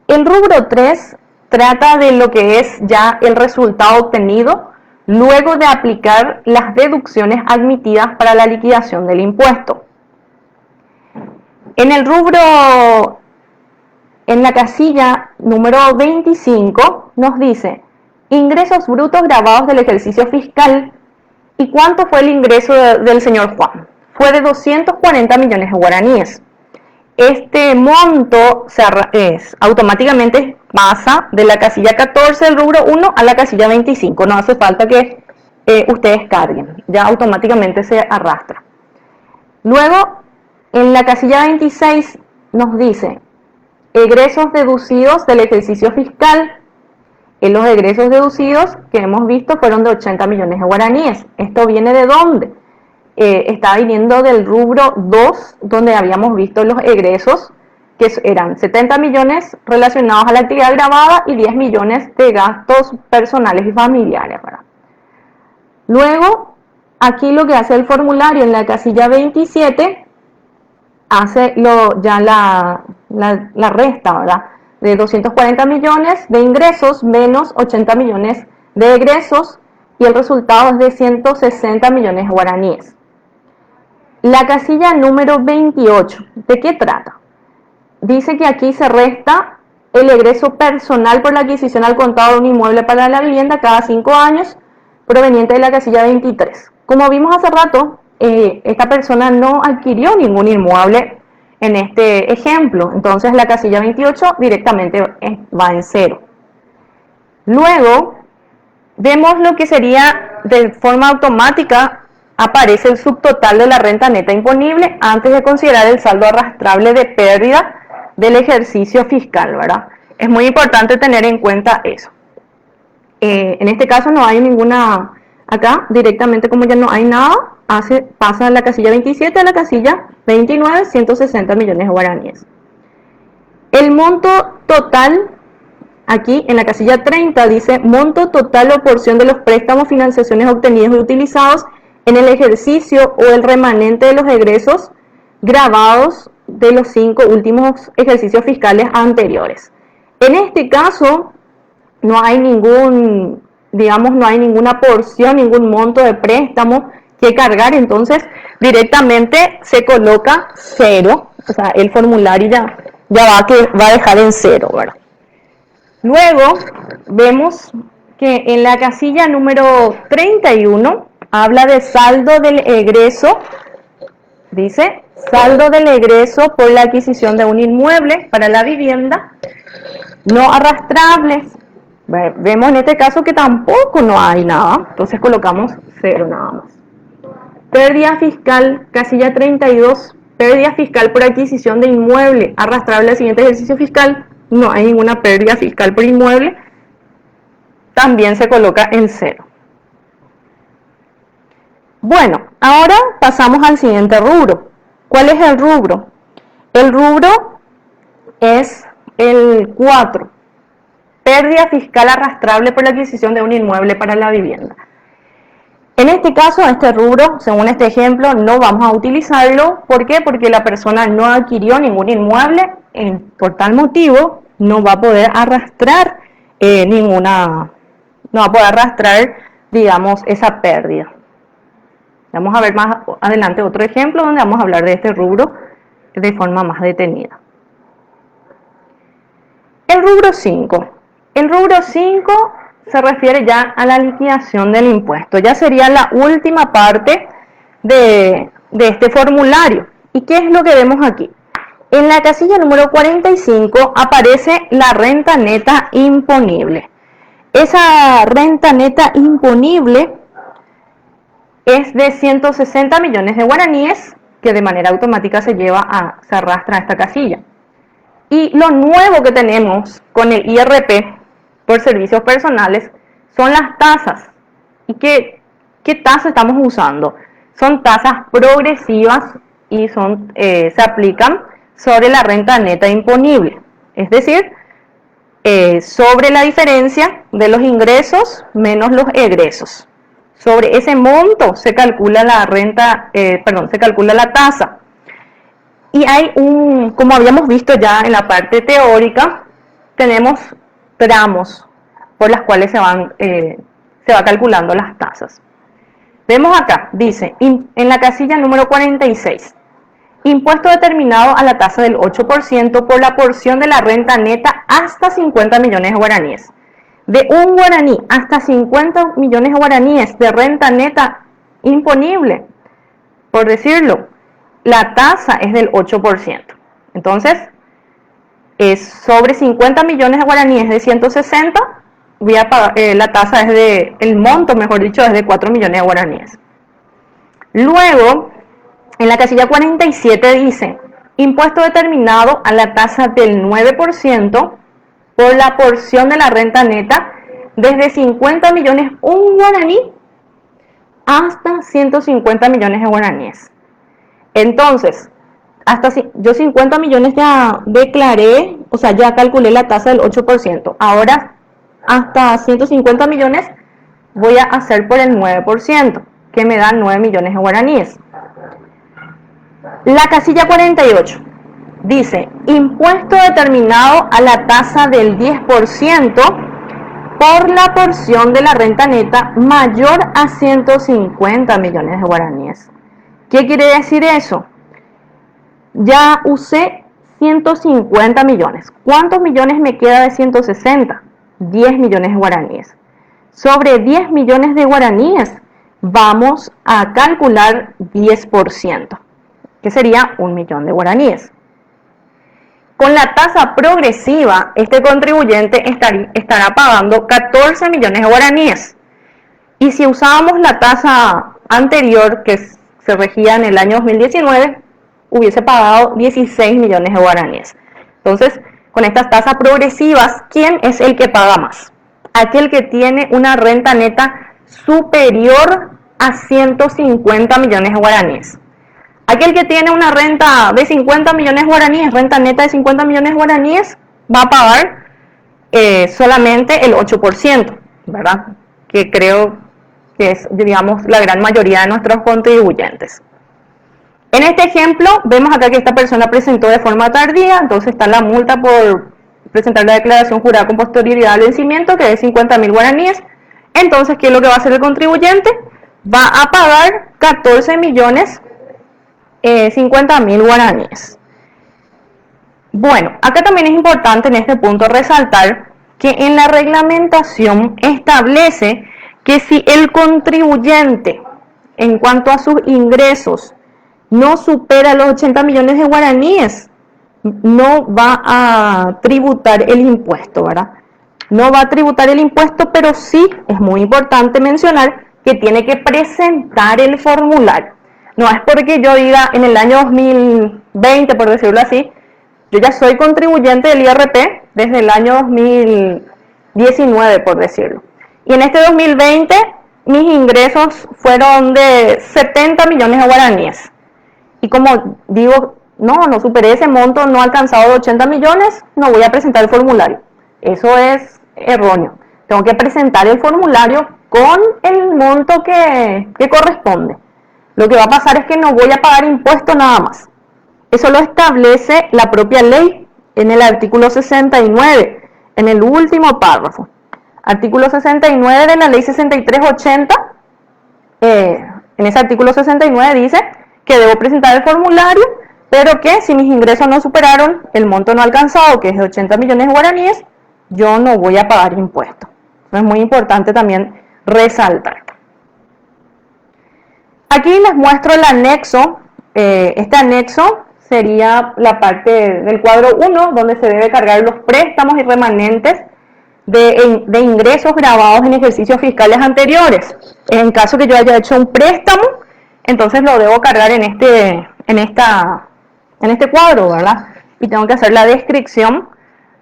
S1: El rubro 3 trata de lo que es ya el resultado obtenido luego de aplicar las deducciones admitidas para la liquidación del impuesto. En el rubro, en la casilla número 25, nos dice ingresos brutos grabados del ejercicio fiscal. ¿Y cuánto fue el ingreso del señor Juan? Fue de 240 millones de guaraníes. Este monto automáticamente pasa de la casilla 14 del rubro 1 a la casilla 25. No hace falta que ustedes carguen, ya automáticamente se arrastra. Luego, en la casilla 26 nos dice egresos deducidos del ejercicio fiscal. Los egresos deducidos que hemos visto fueron de 80 millones de guaraníes. ¿Esto viene de dónde? Está viniendo del rubro 2, donde habíamos visto los egresos, que eran 70 millones relacionados a la actividad grabada y 10 millones de gastos personales y familiares, ¿verdad? Luego, aquí lo que hace el formulario en la casilla 27, hace la resta, ¿verdad? De 240 millones de ingresos menos 80 millones de egresos, y el resultado es de 160 millones de guaraníes. La casilla número 28, ¿de qué trata? Dice que aquí se resta el egreso personal por la adquisición al contado de un inmueble para la vivienda cada 5 años, proveniente de la casilla 23. Como vimos hace rato, esta persona no adquirió ningún inmueble en este ejemplo, entonces la casilla 28 directamente va en cero. Luego vemos lo que sería de forma automática, aparece el subtotal de la renta neta imponible antes de considerar el saldo arrastrable de pérdida del ejercicio fiscal, ¿verdad? Es muy importante tener en cuenta eso. En este caso no hay ninguna, acá directamente como ya no hay nada, pasa de la casilla 27 a la casilla 29, 160 millones de guaraníes. El monto total, aquí en la casilla 30 dice monto total o porción de los préstamos, financiaciones obtenidos y utilizados en el ejercicio o el remanente de los egresos grabados de los 5 últimos ejercicios fiscales anteriores. En este caso no hay no hay ninguna porción, ningún monto de préstamo que cargar, entonces directamente se coloca 0, o sea, el formulario ya va a dejar en 0, ¿verdad? Luego vemos que en la casilla número 31 habla de saldo del egreso, dice saldo del egreso por la adquisición de un inmueble para la vivienda, no arrastrables. Vemos en este caso que tampoco no hay nada, entonces colocamos 0 nada más. Pérdida fiscal, casilla 32, pérdida fiscal por adquisición de inmueble arrastrable al siguiente ejercicio fiscal, no hay ninguna pérdida fiscal por inmueble, también se coloca en 0. Bueno, ahora pasamos al siguiente rubro. ¿Cuál es el rubro? El rubro es El 4. Pérdida fiscal arrastrable por la adquisición de un inmueble para la vivienda. En este caso, este rubro, según este ejemplo, no vamos a utilizarlo. ¿Por qué? Porque la persona no adquirió ningún inmueble, por tal motivo no va a poder arrastrar digamos, esa pérdida. Vamos a ver más adelante otro ejemplo donde vamos a hablar de este rubro de forma más detenida. El rubro 5. El rubro 5 se refiere ya a la liquidación del impuesto. Ya sería la última parte de este formulario. ¿Y qué es lo que vemos aquí? En la casilla número 45 aparece la renta neta imponible. Esa renta neta imponible es de 160 millones de guaraníes que de manera automática se arrastra a esta casilla. Y lo nuevo que tenemos con el IRP por servicios personales son las tasas. ¿Y qué tasa estamos usando? Son tasas progresivas y se aplican sobre la renta neta imponible. Es decir, sobre la diferencia de los ingresos menos los egresos. Sobre ese monto se calcula se calcula la tasa. Y hay como habíamos visto ya en la parte teórica, tenemos tramos por las cuales se va calculando las tasas. Vemos acá, dice, en la casilla número 46, impuesto determinado a la tasa del 8% por la porción de la renta neta hasta 50 millones de guaraníes. De un guaraní hasta 50 millones de guaraníes de renta neta imponible, por decirlo, la tasa es del 8%. Entonces, sobre 50 millones de guaraníes de 160, la tasa el monto, mejor dicho, es de 4 millones de guaraníes. Luego, en la casilla 47 dice, impuesto determinado a la tasa del 9% por la porción de la renta neta desde 50 millones un guaraní hasta 150 millones de guaraníes. Entonces, yo 50 millones ya declaré, o sea, ya calculé la tasa del 8%. Ahora, hasta 150 millones voy a hacer por el 9%, que me da 9 millones de guaraníes. La casilla 48 dice, impuesto determinado a la tasa del 10% por la porción de la renta neta mayor a 150 millones de guaraníes. ¿Qué quiere decir eso? Ya usé 150 millones. ¿Cuántos millones me queda de 160? 10 millones de guaraníes. Sobre 10 millones de guaraníes vamos a calcular 10%, que sería 1 millón de guaraníes. Con la tasa progresiva, este contribuyente estará pagando 14 millones de guaraníes. Y si usábamos la tasa anterior, que se regía en el año 2019, hubiese pagado 16 millones de guaraníes. Entonces, con estas tasas progresivas, ¿quién es el que paga más? Aquel que tiene una renta neta superior a 150 millones de guaraníes. Aquel que tiene una renta de 50 millones de guaraníes, renta neta de 50 millones de guaraníes, va a pagar solamente el 8%, ¿verdad? Que creo que es, digamos, la gran mayoría de nuestros contribuyentes. En este ejemplo, vemos acá que esta persona presentó de forma tardía, entonces está la multa por presentar la declaración jurada con posterioridad al vencimiento, que es 50.000 guaraníes. Entonces, ¿qué es lo que va a hacer el contribuyente? Va a pagar 14 millones 50.000 guaraníes. Bueno, acá también es importante en este punto resaltar que en la reglamentación establece que si el contribuyente, en cuanto a sus ingresos, no supera los 80 millones de guaraníes, no va a tributar el impuesto, ¿verdad? No va a tributar el impuesto, pero sí es muy importante mencionar que tiene que presentar el formulario. No es porque yo diga en el año 2020, por decirlo así, yo ya soy contribuyente del IRP desde el año 2019, por decirlo. Y en este 2020 mis ingresos fueron de 70 millones de guaraníes. Y como digo, no superé ese monto no alcanzado de 80 millones, no voy a presentar el formulario. Eso es erróneo. Tengo que presentar el formulario con el monto que corresponde. Lo que va a pasar es que no voy a pagar impuestos nada más. Eso lo establece la propia ley en el artículo 69, en el último párrafo. Artículo 69 de la ley 6380, en ese artículo 69 dice que debo presentar el formulario, pero que si mis ingresos no superaron el monto no alcanzado, que es de 80 millones de guaraníes, yo no voy a pagar impuestos. Eso es muy importante también resaltar. Aquí les muestro el anexo. Este anexo sería la parte del cuadro 1, donde se debe cargar los préstamos y remanentes de ingresos grabados en ejercicios fiscales anteriores. En caso que yo haya hecho un préstamo, entonces lo debo cargar en este cuadro, ¿verdad? Y tengo que hacer la descripción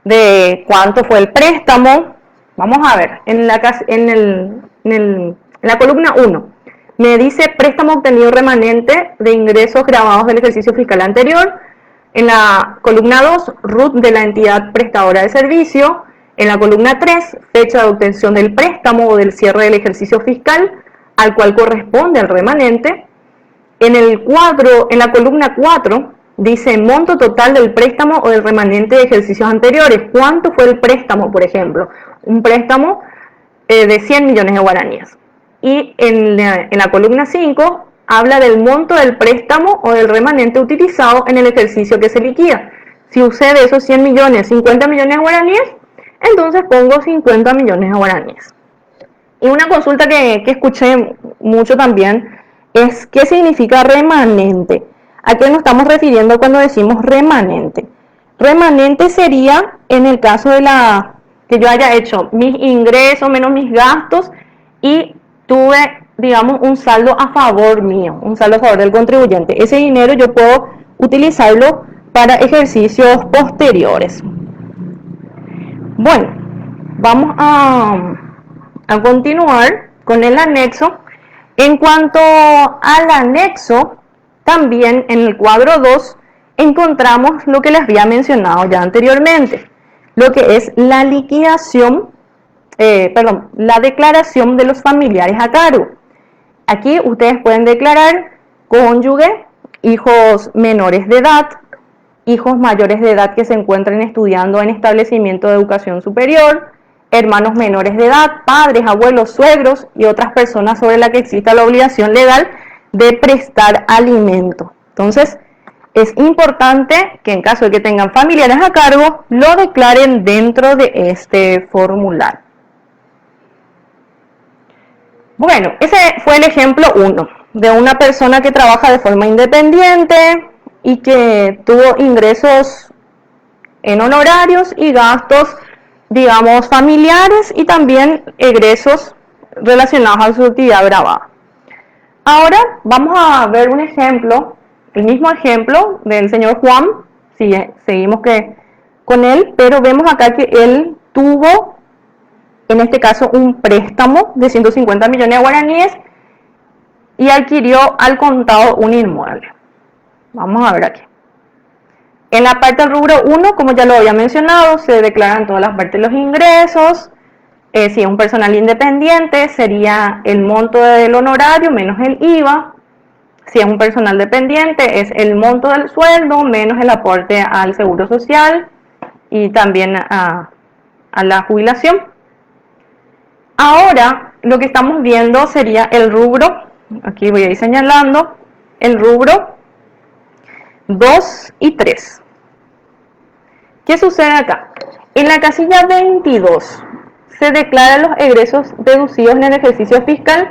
S1: de cuánto fue el préstamo. Vamos a ver, en la columna 1, me dice préstamo obtenido remanente de ingresos grabados del ejercicio fiscal anterior. En la columna 2, RUT de la entidad prestadora de servicio. En la columna 3, fecha de obtención del préstamo o del cierre del ejercicio fiscal al cual corresponde el remanente. En la columna 4, dice monto total del préstamo o del remanente de ejercicios anteriores. ¿Cuánto fue el préstamo, por ejemplo? Un préstamo de 100 millones de guaraníes. Y en la columna 5 habla del monto del préstamo o del remanente utilizado en el ejercicio que se liquida. Si usé de esos 100 millones, 50 millones de guaraníes, entonces pongo 50 millones de guaraníes. Y una consulta que escuché mucho también es ¿qué significa remanente? ¿A qué nos estamos refiriendo cuando decimos remanente? Remanente sería en el caso de que yo haya hecho mis ingresos menos mis gastos y tuve, digamos, un saldo a favor mío, un saldo a favor del contribuyente. Ese dinero yo puedo utilizarlo para ejercicios posteriores. Bueno, vamos a continuar con el anexo. En cuanto al anexo, también en el cuadro 2 encontramos lo que les había mencionado ya anteriormente, lo que es la liquidación, la declaración de los familiares a cargo. Aquí ustedes pueden declarar cónyuge, hijos menores de edad, hijos mayores de edad que se encuentren estudiando en establecimiento de educación superior, hermanos menores de edad, padres, abuelos, suegros y otras personas sobre las que exista la obligación legal de prestar alimento. Entonces, es importante que en caso de que tengan familiares a cargo, lo declaren dentro de este formulario. Bueno, ese fue el ejemplo 1, de una persona que trabaja de forma independiente y que tuvo ingresos en honorarios y gastos, digamos, familiares y también egresos relacionados a su actividad grabada. Ahora vamos a ver un ejemplo, el mismo ejemplo del señor Juan, seguimos con él, pero vemos acá que él tuvo, en este caso, un préstamo de 150 millones de guaraníes y adquirió al contado un inmueble. Vamos a ver aquí. En la parte del rubro 1, como ya lo había mencionado, se declaran todas las partes de los ingresos. Si es un personal independiente, sería el monto del honorario menos el IVA. Si es un personal dependiente, es el monto del sueldo menos el aporte al seguro social y también a la jubilación. Ahora, lo que estamos viendo sería el rubro, aquí voy a ir señalando, el rubro 2 y 3. ¿Qué sucede acá? En la casilla 22 se declaran los egresos deducidos en el ejercicio fiscal.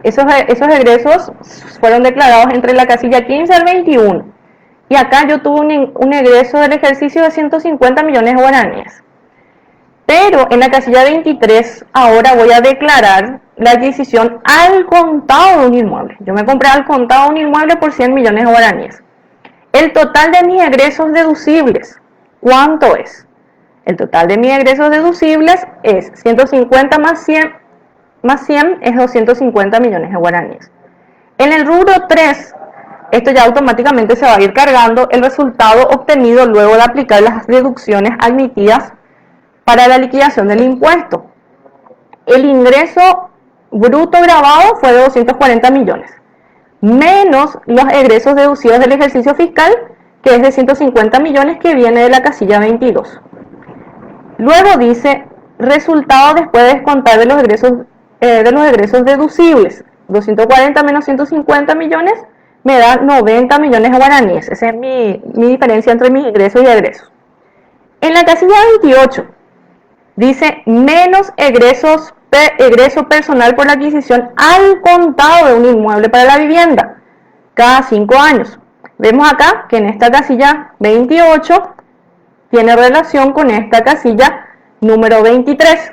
S1: Esos egresos fueron declarados entre la casilla 15 al 21. Y acá yo tuve un egreso del ejercicio de 150 millones de guaraníes. Pero en la casilla 23 ahora voy a declarar la adquisición al contado de un inmueble. Yo me compré al contado un inmueble por 100 millones de guaraníes. El total de mis egresos deducibles, ¿cuánto es? El total de mis egresos deducibles es 150 más 100 es 250 millones de guaraníes. En el rubro 3 esto ya automáticamente se va a ir cargando el resultado obtenido luego de aplicar las deducciones admitidas para la liquidación del impuesto. El ingreso bruto grabado fue de 240 millones, menos los egresos deducidos del ejercicio fiscal, que es de 150 millones, que viene de la casilla 22. Luego dice, resultado después de descontar de los egresos deducibles. 240 menos 150 millones me da 90 millones de guaraníes. Esa es mi diferencia entre mis ingresos y egresos. En la casilla 28 dice menos egreso personal por la adquisición al contado de un inmueble para la vivienda cada 5 años. Vemos acá que en esta casilla 28 tiene relación con esta casilla número 23,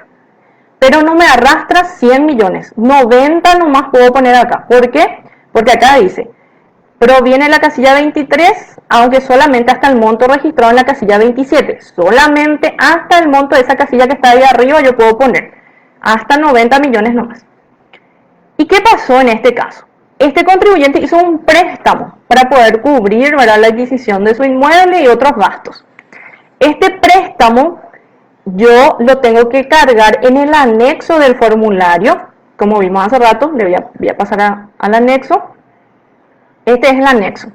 S1: pero no me arrastra 100 millones, 90 nomás puedo poner acá. ¿Por qué? Porque acá dice, proviene la casilla 23, aunque solamente hasta el monto registrado en la casilla 27, solamente hasta el monto de esa casilla que está ahí arriba yo puedo poner, hasta 90 millones nomás. ¿Y qué pasó en este caso? Este contribuyente hizo un préstamo para poder cubrir, ¿verdad?, la adquisición de su inmueble y otros gastos. Este préstamo yo lo tengo que cargar en el anexo del formulario, como vimos hace rato. Le voy a pasar al anexo. Este es el anexo.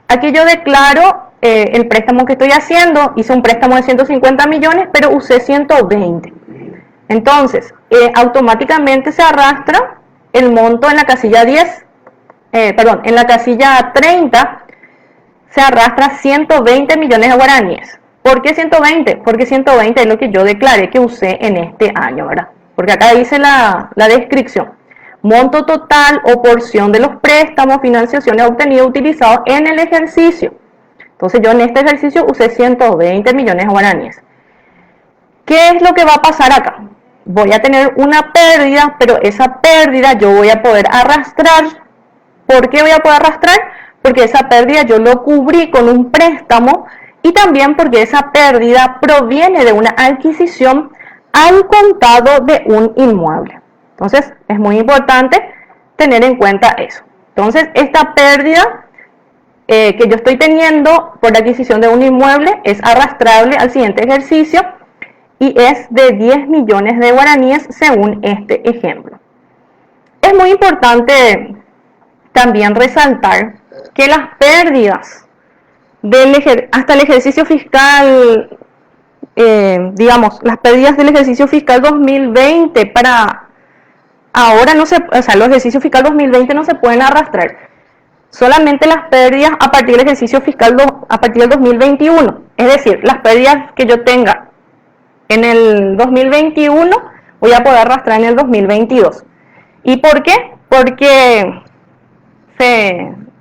S1: Aquí yo declaro el préstamo que estoy haciendo. Hice un préstamo de 150 millones, pero usé 120. Entonces, automáticamente se arrastra el monto en la casilla 10, en la casilla 30, se arrastra 120 millones de guaraníes. ¿Por qué 120? Porque 120 es lo que yo declaré que usé en este año, ¿verdad? Porque acá dice la descripción. Monto total o porción de los préstamos, financiaciones obtenidos utilizados en el ejercicio. Entonces yo en este ejercicio usé 120 millones de guaraníes. ¿Qué es lo que va a pasar acá? Voy a tener una pérdida, pero esa pérdida yo voy a poder arrastrar. ¿Por qué voy a poder arrastrar? Porque esa pérdida yo lo cubrí con un préstamo, y también porque esa pérdida proviene de una adquisición al contado de un inmueble. Entonces, es muy importante tener en cuenta eso. Entonces, esta pérdida que yo estoy teniendo por la adquisición de un inmueble es arrastrable al siguiente ejercicio y es de 10 millones de guaraníes según este ejemplo. Es muy importante también resaltar que las pérdidas hasta el ejercicio fiscal, digamos, las pérdidas del ejercicio fiscal 2020 para ahora no se, o sea, los ejercicios fiscal 2020 no se pueden arrastrar. Solamente las pérdidas a partir del ejercicio fiscal a partir del 2021. Es decir, las pérdidas que yo tenga en el 2021 voy a poder arrastrar en el 2022. ¿Y por qué? Porque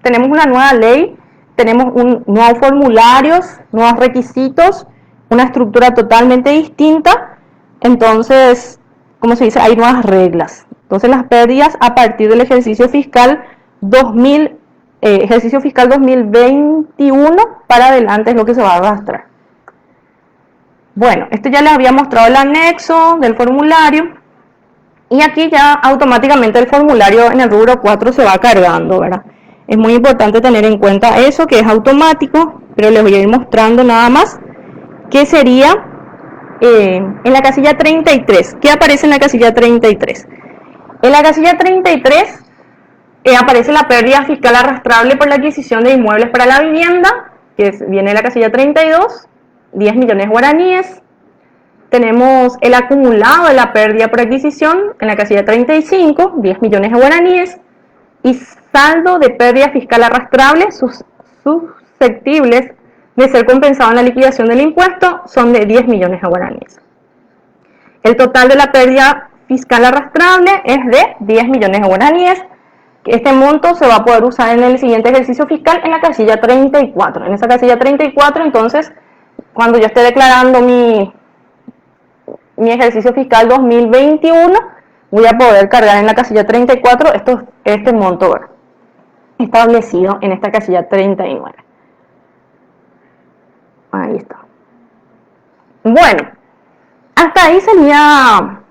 S1: tenemos una nueva ley, tenemos nuevos formularios, nuevos requisitos, una estructura totalmente distinta. Entonces, como se dice, hay nuevas reglas. Entonces, las pérdidas a partir del ejercicio fiscal 2021 para adelante es lo que se va a arrastrar. Bueno, esto ya les había mostrado el anexo del formulario. Y aquí ya automáticamente el formulario en el rubro 4 se va cargando, ¿verdad? Es muy importante tener en cuenta eso, que es automático, pero les voy a ir mostrando nada más qué sería en la casilla 33. ¿Qué aparece en la casilla 33? En la casilla 33 aparece la pérdida fiscal arrastrable por la adquisición de inmuebles para la vivienda, que viene de la casilla 32, 10 millones de guaraníes. Tenemos el acumulado de la pérdida por adquisición en la casilla 35, 10 millones de guaraníes. Y saldo de pérdida fiscal arrastrable susceptibles de ser compensado en la liquidación del impuesto son de 10 millones de guaraníes. El total de la pérdida fiscal arrastrable es de 10 millones de guaraníes. Este monto se va a poder usar en el siguiente ejercicio fiscal en la casilla 34. En esa casilla 34, entonces, cuando yo esté declarando mi ejercicio fiscal 2021, voy a poder cargar en la casilla 34 este monto establecido en esta casilla 39. Ahí está. Bueno, hasta ahí sería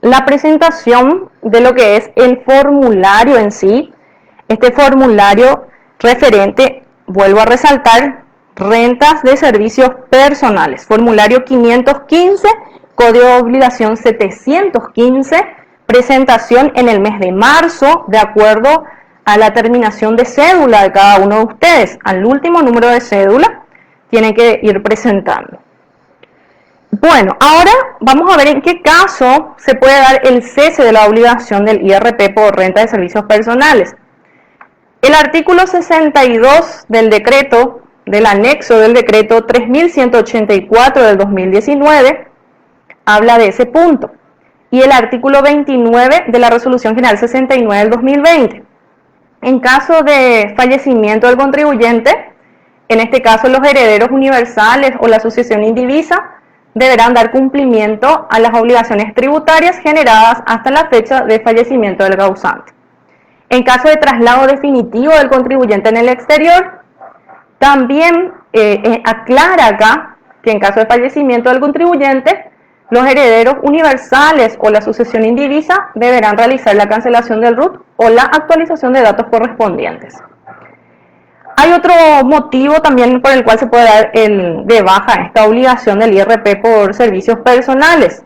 S1: la presentación de lo que es el formulario en sí. Este formulario referente, vuelvo a resaltar, rentas de servicios personales. Formulario 515, código de obligación 715, presentación en el mes de marzo, de acuerdo a la terminación de cédula de cada uno de ustedes. Al último número de cédula tienen que ir presentando. Bueno, ahora vamos a ver en qué caso se puede dar el cese de la obligación del IRP por renta de servicios personales. El artículo 62 del decreto, del anexo del decreto 3184 del 2019, habla de ese punto. Y el artículo 29 de la Resolución General 69 del 2020. En caso de fallecimiento del contribuyente, en este caso los herederos universales o la asociación indivisa, deberán dar cumplimiento a las obligaciones tributarias generadas hasta la fecha de fallecimiento del causante. En caso de traslado definitivo del contribuyente en el exterior, también aclara acá que en caso de fallecimiento del contribuyente, los herederos universales o la sucesión indivisa deberán realizar la cancelación del RUT o la actualización de datos correspondientes. Hay otro motivo también por el cual se puede dar de baja esta obligación del IRP por servicios personales.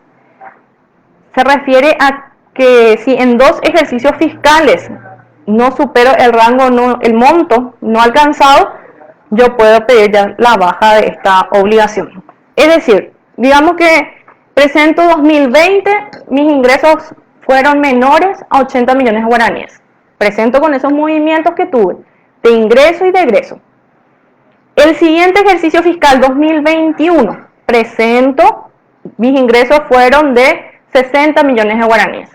S1: Se refiere a que si en 2 ejercicios fiscales no supero el rango, el monto no alcanzado, yo puedo pedir ya la baja de esta obligación. Es decir, digamos que presento 2020, mis ingresos fueron menores a 80 millones de guaraníes. Presento con esos movimientos que tuve de ingreso y de egreso. El siguiente ejercicio fiscal 2021, presento, mis ingresos fueron de 60 millones de guaraníes.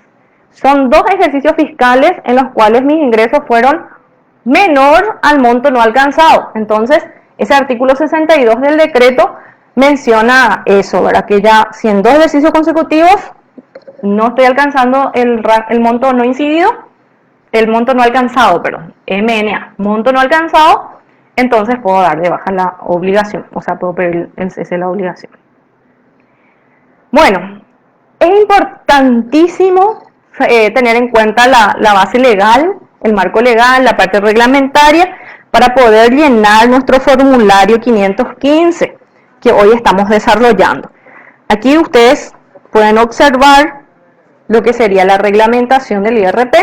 S1: Son 2 ejercicios fiscales en los cuales mis ingresos fueron menor al monto no alcanzado. Entonces, ese artículo 62 del decreto menciona eso, ¿verdad? Que ya si en 2 ejercicios consecutivos no estoy alcanzando el monto no incidido, el monto no alcanzado, perdón, MNA, monto no alcanzado, entonces puedo dar de baja la obligación, o sea, puedo pedir el cese de la obligación. Bueno, es importantísimo tener en cuenta la base legal, el marco legal, la parte reglamentaria, para poder llenar nuestro formulario 515 que hoy estamos desarrollando. Aquí ustedes pueden observar lo que sería la reglamentación del IRP.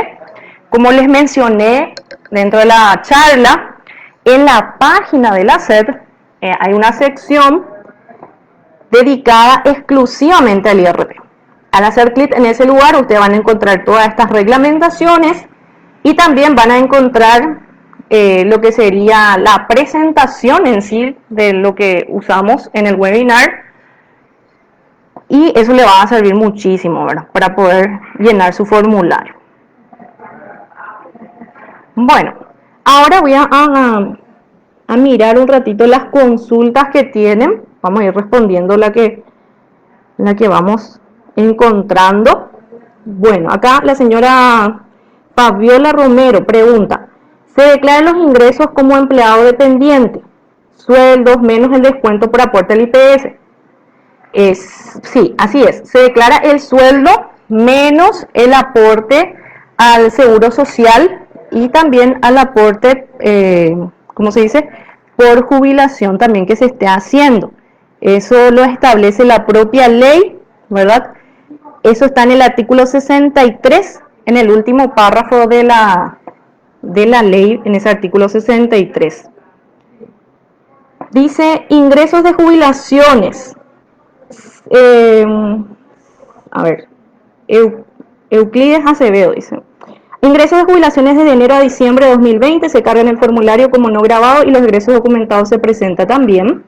S1: Como les mencioné dentro de la charla, en la página de la SED hay una sección dedicada exclusivamente al IRP. Al hacer clic en ese lugar, ustedes van a encontrar todas estas reglamentaciones y también van a encontrar lo que sería la presentación en sí de lo que usamos en el webinar, y eso le va a servir muchísimo, ¿verdad?, para poder llenar su formulario. Bueno, ahora voy a mirar un ratito las consultas que tienen. Vamos a ir respondiendo la que vamos encontrando. Bueno, acá la señora Fabiola Romero pregunta: ¿se declaran los ingresos como empleado dependiente? Sueldos menos el descuento por aporte al IPS. Sí, así es. Se declara el sueldo menos el aporte al seguro social y también al aporte, ¿cómo se dice?, por jubilación también que se esté haciendo. Eso lo establece la propia ley, ¿verdad? Eso está en el artículo 63, en el último párrafo de la ley, en ese artículo 63. Dice, ingresos de jubilaciones. A ver, Euclides Acevedo dice: ingresos de jubilaciones desde enero a diciembre de 2020 se cargan en el formulario como no grabado y los ingresos documentados se presenta también.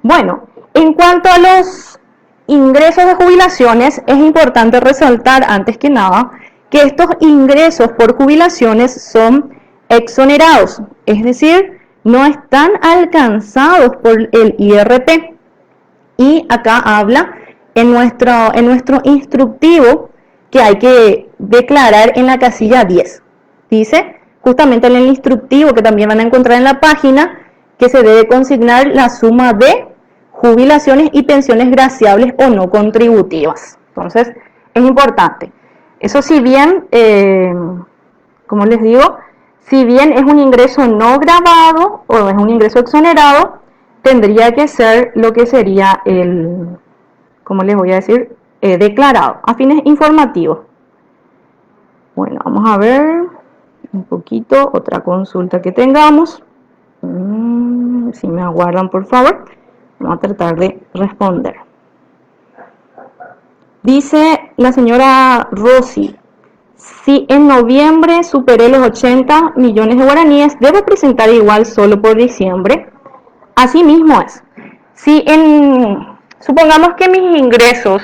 S1: Bueno, en cuanto a los ingresos de jubilaciones, es importante resaltar antes que nada que estos ingresos por jubilaciones son exonerados, es decir, no están alcanzados por el IRP. Y acá habla en nuestro instructivo que hay que declarar en la casilla 10. Dice justamente en el instructivo, que también van a encontrar en la página, que se debe consignar la suma de jubilaciones y pensiones graciables o no contributivas. Entonces, es importante. Eso, si bien, como les digo, Si bien es un ingreso no grabado o es un ingreso exonerado, tendría que ser lo que sería el, ¿cómo les voy a decir? Declarado a fines informativos. Bueno, vamos a ver un poquito otra consulta que tengamos. Si me aguardan, por favor, vamos a tratar de responder. Dice la señora Rosy, si en noviembre superé los 80 millones de guaraníes, ¿debo presentar igual solo por diciembre? Así mismo es. Si supongamos que mis ingresos,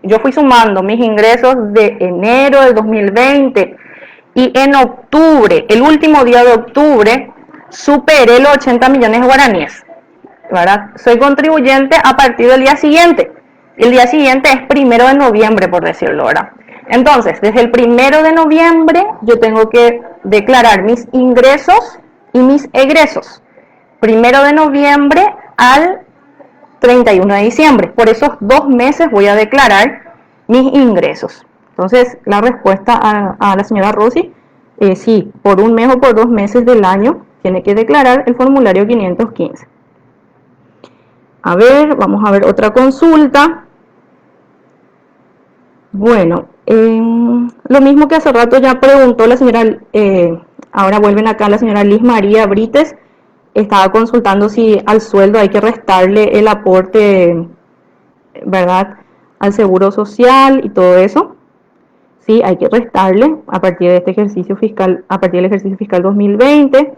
S1: yo fui sumando mis ingresos de enero del 2020 y en octubre, el último día de octubre, superé los 80 millones de guaraníes, ¿verdad? Soy contribuyente a partir del día siguiente. El día siguiente es 1 de noviembre, por decirlo, ¿verdad? Entonces, desde el 1 de noviembre yo tengo que declarar mis ingresos y mis egresos. 1 de noviembre al 31 de diciembre. Por esos 2 meses voy a declarar mis ingresos. Entonces, la respuesta a la señora Rosy, sí, por un mes o por 2 meses del año tiene que declarar el formulario 515. A ver, vamos a ver otra consulta. Bueno, lo mismo que hace rato ya preguntó la señora, ahora vuelven acá la señora Liz María Brites, estaba consultando si al sueldo hay que restarle el aporte, ¿verdad?, al seguro social y todo eso. Sí, hay que restarle a partir de este ejercicio fiscal, a partir del ejercicio fiscal 2020.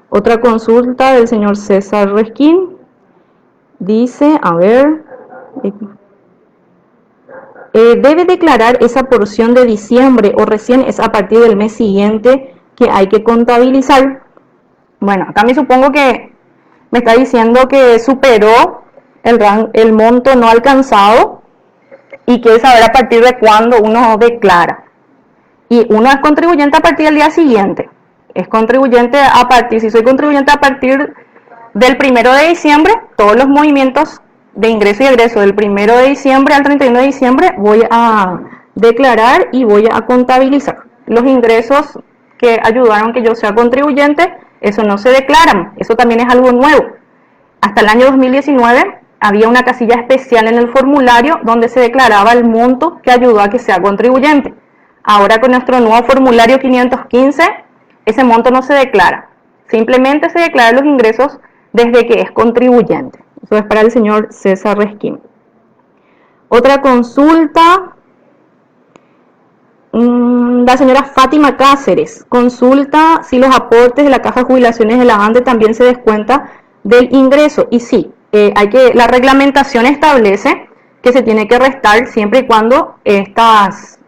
S1: Otra consulta del señor César Resquín. Dice, a ver, ¿debe declarar esa porción de diciembre o recién es a partir del mes siguiente que hay que contabilizar? Bueno, acá me supongo que me está diciendo que superó el monto no alcanzado y quiere saber a partir de cuándo uno declara. Y uno es contribuyente a partir del día siguiente. Es contribuyente a partir, si soy contribuyente a partir del 1 de diciembre, todos los movimientos de ingreso y egreso del 1 de diciembre al 31 de diciembre voy a declarar y voy a contabilizar. Los ingresos que ayudaron que yo sea contribuyente, eso no se declaran, eso también es algo nuevo. Hasta el año 2019 había una casilla especial en el formulario donde se declaraba el monto que ayudó a que sea contribuyente. Ahora con nuestro nuevo formulario 515, ese monto no se declara, simplemente se declaran los ingresos desde que es contribuyente. Eso es para el señor César Resquín. Otra consulta, la señora Fátima Cáceres consulta si los aportes de la caja de jubilaciones de la ANDE también se descuenta del ingreso. Y sí, la reglamentación establece que se tiene que restar siempre y cuando estas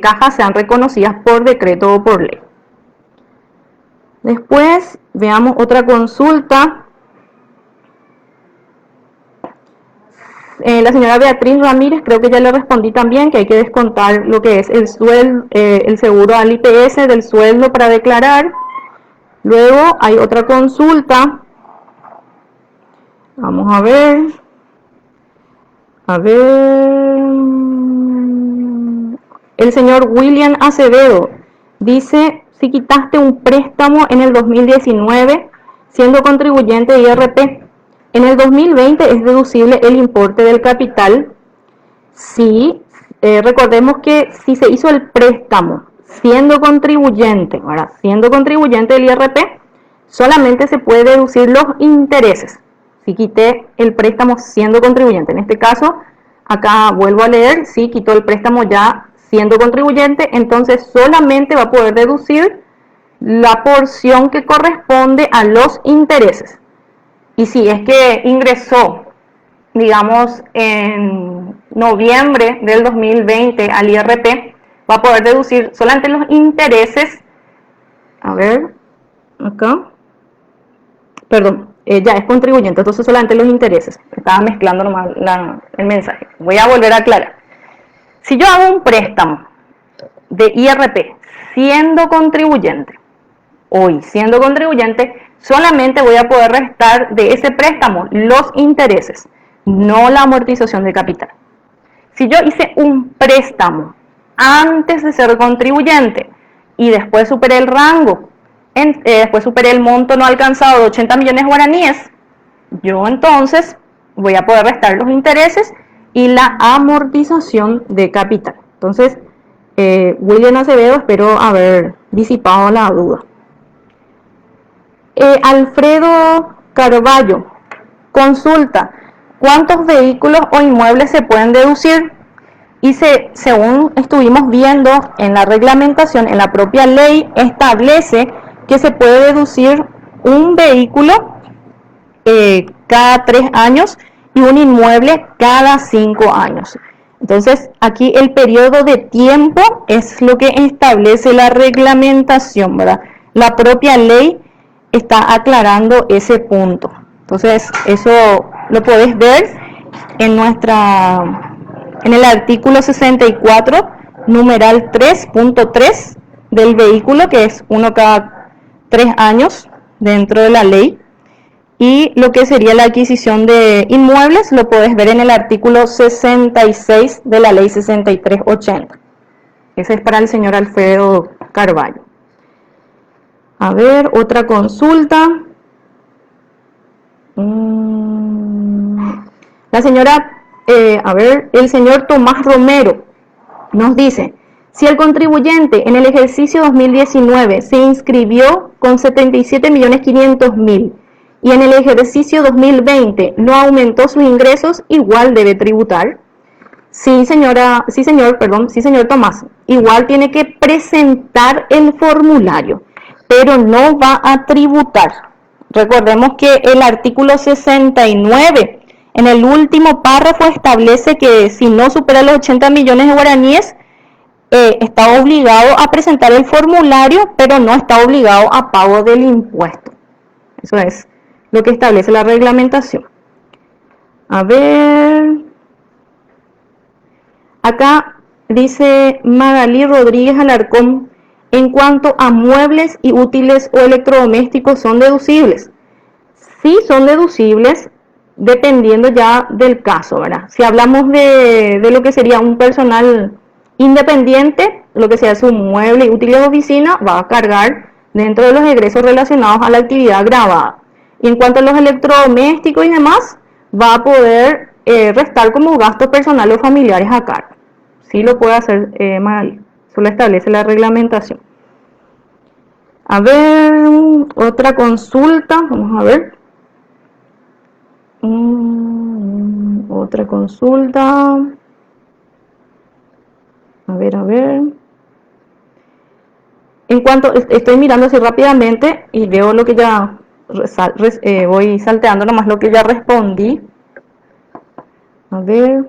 S1: cajas sean reconocidas por decreto o por ley. Después veamos otra consulta. La señora Beatriz Ramírez, creo que ya le respondí también que hay que descontar lo que es el sueldo, el seguro al IPS del sueldo para declarar. Luego hay otra consulta. Vamos a ver. El señor William Acevedo dice, si quitaste un préstamo en el 2019 siendo contribuyente de IRP, en el 2020 es deducible el importe del capital. Sí, recordemos que si se hizo el préstamo siendo contribuyente, ¿verdad?, siendo contribuyente del IRP, solamente se puede deducir los intereses. Si quité el préstamo siendo contribuyente, en este caso, acá vuelvo a leer, si quitó el préstamo ya siendo contribuyente, entonces solamente va a poder deducir la porción que corresponde a los intereses. Y si es que ingresó, digamos, en noviembre del 2020 al IRP, va a poder deducir solamente los intereses. A ver, acá. Perdón, ya es contribuyente, entonces solamente los intereses. Estaba mezclando nomás el mensaje. Voy a volver a aclarar. Si yo hago un préstamo de IRP siendo contribuyente, hoy siendo contribuyente, solamente voy a poder restar de ese préstamo los intereses, no la amortización de capital. Si yo hice un préstamo antes de ser contribuyente y después superé el rango después superé el monto no alcanzado de 80 millones de guaraníes, yo entonces voy a poder restar los intereses y la amortización de capital. Entonces, William Acevedo, espero haber disipado la duda. Alfredo Carballo consulta, ¿cuántos vehículos o inmuebles se pueden deducir? Y según estuvimos viendo en la reglamentación, en la propia ley establece que se puede deducir un vehículo cada 3 años y un inmueble cada 5 años. Entonces, aquí el periodo de tiempo es lo que establece la reglamentación, ¿verdad? La propia ley está aclarando ese punto. Entonces, eso lo podés ver en el artículo 64, numeral 3.3 del vehículo, que es uno cada 3 años dentro de la ley. Y lo que sería la adquisición de inmuebles lo puedes ver en el artículo 66 de la ley 6380. Ese es para el señor Alfredo Carballo. A ver, otra consulta. La señora, el señor Tomás Romero nos dice, si el contribuyente en el ejercicio 2019 se inscribió con 77.500.000 y en el ejercicio 2020 no aumentó sus ingresos, igual debe tributar. Sí, señor Tomás, igual tiene que presentar el formulario, pero no va a tributar. Recordemos que el artículo 69, en el último párrafo, establece que si no supera los 80 millones de guaraníes, está obligado a presentar el formulario, pero no está obligado a pago del impuesto. Eso es lo que establece la reglamentación. A ver, acá dice Magalí Rodríguez Alarcón, en cuanto a muebles y útiles o electrodomésticos, ¿son deducibles? Sí, son deducibles, dependiendo ya del caso, ¿verdad? Si hablamos de lo que sería un personal independiente, lo que sea su mueble y útiles de oficina, va a cargar dentro de los egresos relacionados a la actividad grabada. Y en cuanto a los electrodomésticos y demás, va a poder restar como gastos personales o familiares a cargo. Sí lo puede hacer Magalí, solo establece la reglamentación. A ver, otra consulta, vamos a ver. Otra consulta. A ver. En cuanto, estoy mirando así rápidamente y veo lo que ya voy salteando nomás lo que ya respondí. A ver.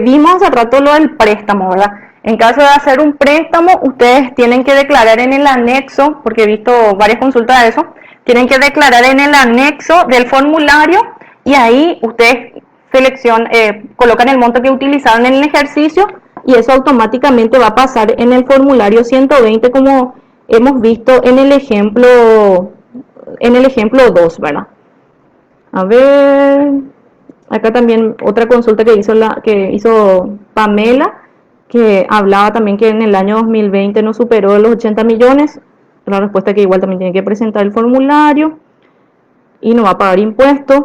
S1: Vimos hace rato lo del préstamo, ¿verdad? En caso de hacer un préstamo, ustedes tienen que declarar en el anexo, porque he visto varias consultas de eso, tienen que declarar en el anexo del formulario y ahí ustedes colocan el monto que utilizaron en el ejercicio y eso automáticamente va a pasar en el formulario 120 como hemos visto en el ejemplo 2, ¿verdad? A ver, acá también otra consulta que hizo Pamela, que hablaba también que en el año 2020 no superó los 80 millones. La respuesta es que igual también tiene que presentar el formulario y no va a pagar impuestos.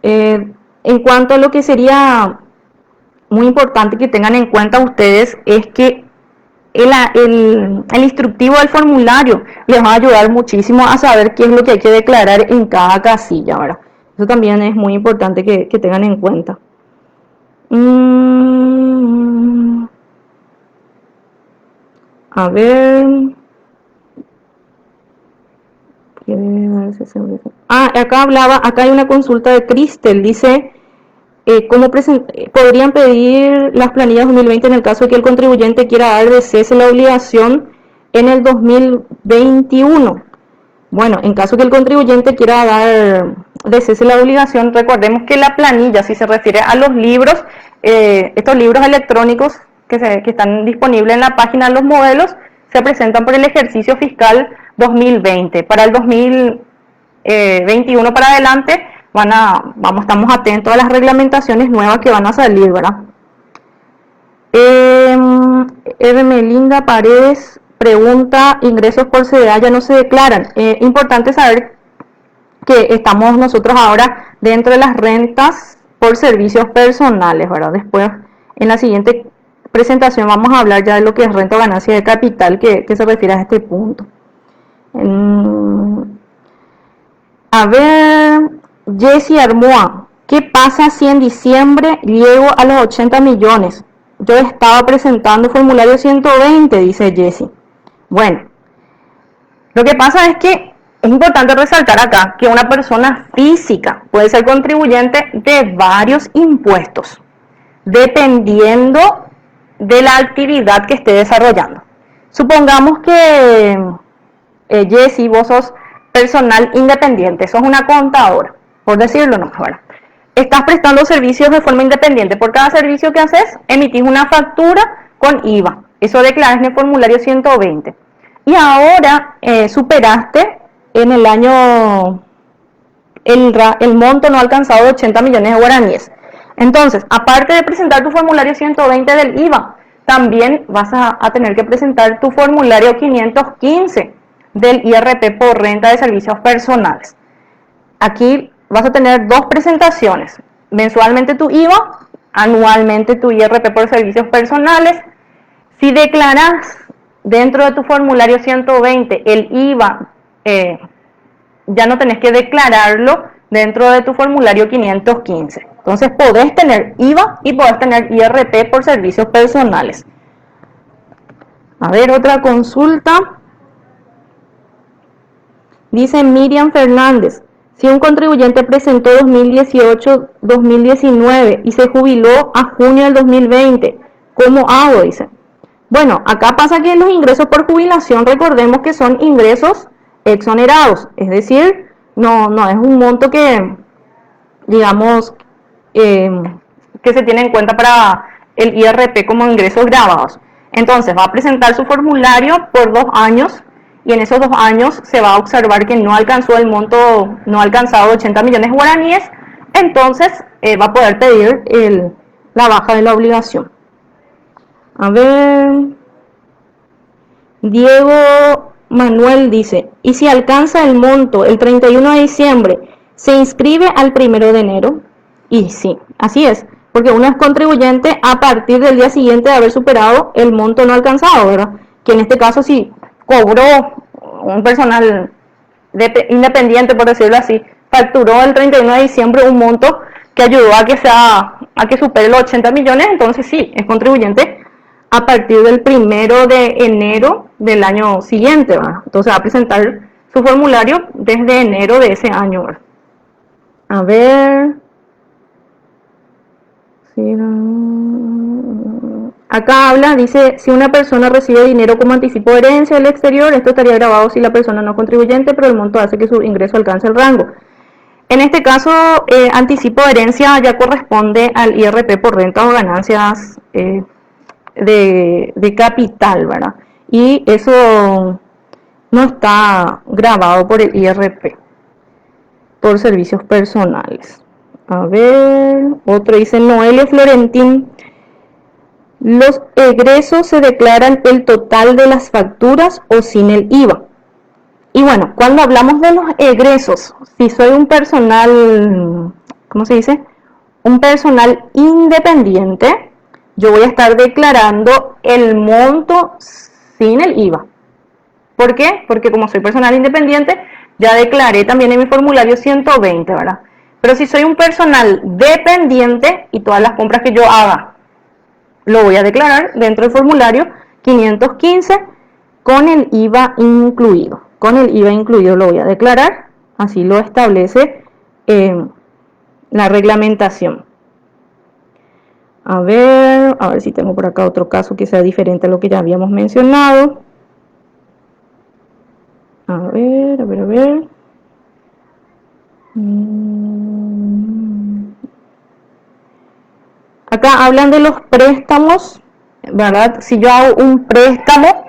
S1: En cuanto a lo que sería muy importante que tengan en cuenta ustedes es que el instructivo del formulario les va a ayudar muchísimo a saber qué es lo que hay que declarar en cada casilla, ¿verdad? Eso también es muy importante que tengan en cuenta. A ver. Acá hay una consulta de Cristel, dice, ¿cómo podrían pedir las planillas 2020 en el caso de que el contribuyente quiera dar de cese la obligación en el 2021? Bueno, en caso que el contribuyente quiera dar de cese la obligación, recordemos que la planilla, si se refiere a los libros, estos libros electrónicos que están disponibles en la página de los modelos, se presentan por el ejercicio fiscal 2020. Para el 2021 para adelante estamos atentos a las reglamentaciones nuevas que van a salir, ¿verdad? Melinda Paredes pregunta, ingresos por CDA ya no se declaran. Importante saber que estamos nosotros ahora dentro de las rentas por servicios personales, ¿verdad? Después, en la siguiente presentación vamos a hablar ya de lo que es renta o ganancia de capital, que se refiere a este punto. A ver, Jessie Armoa, ¿qué pasa si en diciembre llego a los 80 millones? Yo estaba presentando formulario 120, dice Jessie. Bueno, lo que pasa es que es importante resaltar acá que una persona física puede ser contribuyente de varios impuestos, dependiendo de la actividad que esté desarrollando. Supongamos que, Jessie, vos sos personal independiente, sos una contadora, por decirlo no, ¿verdad? Estás prestando servicios de forma independiente. Por cada servicio que haces, emitís una factura con IVA. Eso declaras en el formulario 120. Y ahora superaste en el año el monto no alcanzado de 80 millones de guaraníes. Entonces, aparte de presentar tu formulario 120 del IVA, también vas a tener que presentar tu formulario 515 del IRP por renta de servicios personales. Aquí vas a tener dos presentaciones, mensualmente tu IVA, anualmente tu IRP por servicios personales. Si declaras dentro de tu formulario 120 el IVA, ya no tenés que declararlo dentro de tu formulario 515. Entonces podés tener IVA y podés tener IRP por servicios personales. A ver, otra consulta. Dice Miriam Fernández, si un contribuyente presentó 2018-2019 y se jubiló a junio del 2020, ¿cómo hago? Dice. Bueno, acá pasa que los ingresos por jubilación, recordemos que son ingresos exonerados, es decir, no es un monto que, digamos, que se tiene en cuenta para el IRP como ingresos grabados. Entonces va a presentar su formulario por 2 años y en esos 2 años se va a observar que no alcanzó el monto, no ha alcanzado 80 millones de guaraníes, entonces va a poder pedir la baja de la obligación. A ver, Diego Manuel dice, ¿y si alcanza el monto el 31 de diciembre, se inscribe al 1 de enero? Y sí, así es, porque uno es contribuyente a partir del día siguiente de haber superado el monto no alcanzado, ¿verdad? Que en este caso si cobró un personal independiente, por decirlo así, facturó el 31 de diciembre un monto que ayudó a que supere los 80 millones, entonces sí, es contribuyente a partir del 1 de enero del año siguiente, ¿verdad? Entonces va a presentar su formulario desde enero de ese año, ¿verdad? A ver. Acá habla, dice, si una persona recibe dinero como anticipo de herencia del exterior, esto estaría grabado si la persona no es contribuyente, pero el monto hace que su ingreso alcance el rango. En este caso, anticipo de herencia ya corresponde al IRP por rentas o ganancias de capital, ¿verdad? Y eso no está grabado por el IRP, por servicios personales. A ver, otro dice Noelia Florentín, los egresos se declaran el total de las facturas o sin el IVA. Y bueno, cuando hablamos de los egresos, si soy un personal, ¿cómo se dice? Un personal independiente, yo voy a estar declarando el monto sin el IVA. ¿Por qué? Porque como soy personal independiente, ya declaré también en mi formulario 120, ¿verdad? Pero si soy un personal dependiente y todas las compras que yo haga, lo voy a declarar dentro del formulario 515 con el IVA incluido. Con el IVA incluido lo voy a declarar, así lo establece la reglamentación. A ver si tengo por acá otro caso que sea diferente a lo que ya habíamos mencionado. A ver. Acá hablan de los préstamos, ¿verdad? Si yo hago un préstamo,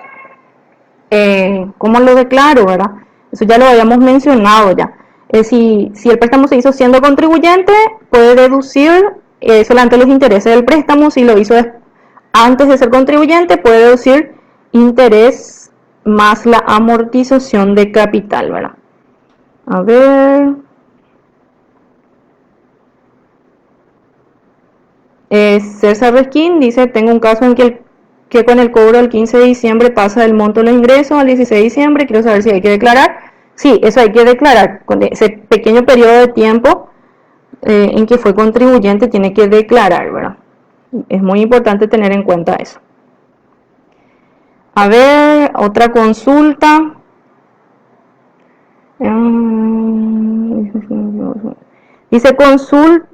S1: ¿cómo lo declaro, verdad? Eso ya lo habíamos mencionado ya. Si el préstamo se hizo siendo contribuyente, puede deducir solamente los intereses del préstamo. Si lo hizo antes de ser contribuyente, puede deducir interés más la amortización de capital, ¿verdad? A ver. César Resquín dice, tengo un caso en que con el cobro del 15 de diciembre pasa del monto de los ingresos al 16 de diciembre, quiero saber si hay que declarar. Sí, eso hay que declarar, con ese pequeño periodo de tiempo en que fue contribuyente tiene que declarar, ¿verdad? Es muy importante tener en cuenta eso. A ver, otra consulta. Dice consulta.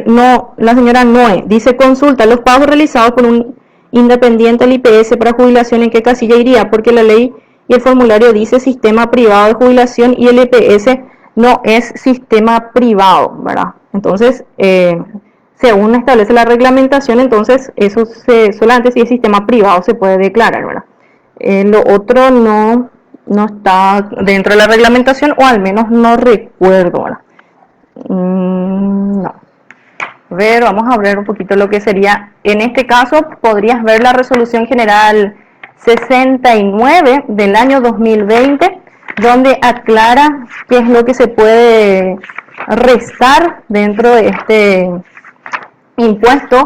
S1: No, la señora Noé dice consulta los pagos realizados por un independiente del IPS para jubilación, ¿en qué casilla iría? Porque la ley y el formulario dice sistema privado de jubilación y el IPS no es sistema privado, ¿verdad? Entonces, según establece la reglamentación, entonces eso solamente si es sistema privado se puede declarar, ¿verdad? Lo otro no está dentro de la reglamentación, o al menos no recuerdo, ¿verdad? No. A ver, vamos a ver un poquito lo que sería. En este caso, podrías ver la resolución general 69 del año 2020, donde aclara qué es lo que se puede restar dentro de este impuesto,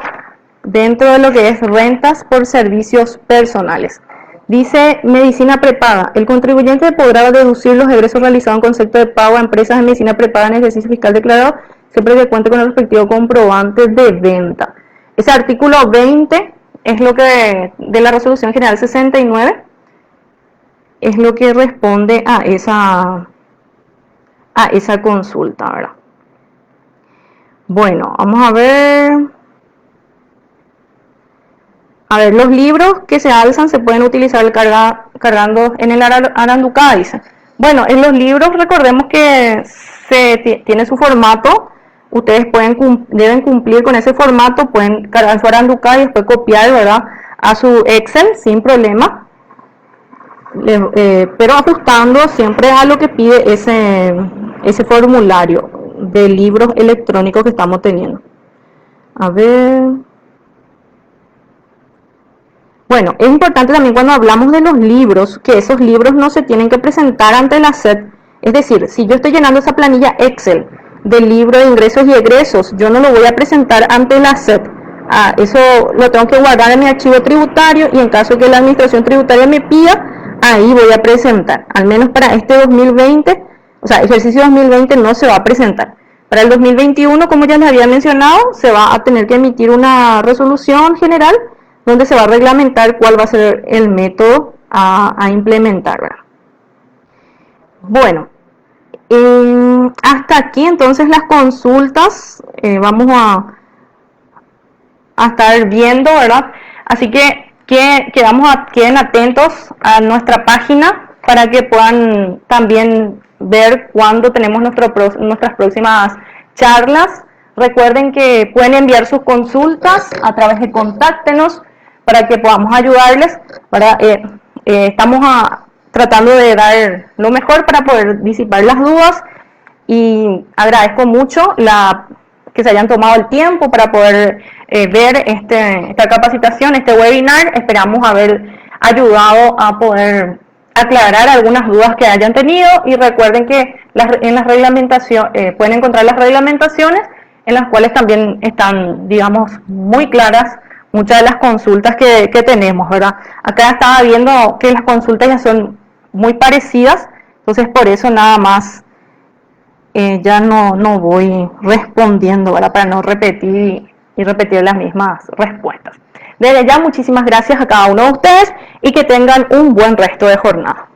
S1: dentro de lo que es rentas por servicios personales. Dice medicina prepaga. El contribuyente podrá deducir los egresos realizados en concepto de pago a empresas de medicina prepaga en ejercicio fiscal declarado, siempre que cuente con el respectivo comprobante de venta. Ese artículo 20 es lo que, de la resolución general 69, es lo que responde a esa consulta, ¿verdad? Bueno, vamos a ver. A ver, los libros que se alzan se pueden utilizar cargando en el aranducá, dice. Bueno, en los libros recordemos que tiene su formato. Ustedes deben cumplir con ese formato, pueden cargar su aranducá y después copiar, ¿verdad?, a su Excel sin problema. Pero ajustando siempre a lo que pide ese formulario de libros electrónicos que estamos teniendo. A ver. Bueno, es importante también cuando hablamos de los libros, que esos libros no se tienen que presentar ante la SED. Es decir, si yo estoy llenando esa planilla Excel del libro de ingresos y egresos, yo no lo voy a presentar ante la SED. Eso lo tengo que guardar en mi archivo tributario, y en caso que la administración tributaria me pida, ahí voy a presentar. Al menos para este 2020, o sea, ejercicio 2020 no se va a presentar. Para el 2021, como ya les había mencionado, se va a tener que emitir una resolución general donde se va a reglamentar cuál va a ser el método a implementar, ¿verdad? Bueno, hasta aquí entonces las consultas, vamos a estar viendo, ¿verdad? Así que queden atentos a nuestra página para que puedan también ver cuándo tenemos nuestras próximas charlas. Recuerden que pueden enviar sus consultas a través de Contáctenos para que podamos ayudarles. Estamos tratando de dar lo mejor para poder disipar las dudas, y agradezco mucho que se hayan tomado el tiempo para poder ver esta capacitación, este webinar. Esperamos haber ayudado a poder aclarar algunas dudas que hayan tenido, y recuerden que en las reglamentaciones pueden encontrar las reglamentaciones, en las cuales también están, digamos, muy claras muchas de las consultas que tenemos, ¿verdad? Acá estaba viendo que las consultas ya son muy parecidas, entonces por eso nada más ya no voy respondiendo, ¿verdad?, para no repetir las mismas respuestas. Desde ya, muchísimas gracias a cada uno de ustedes y que tengan un buen resto de jornada.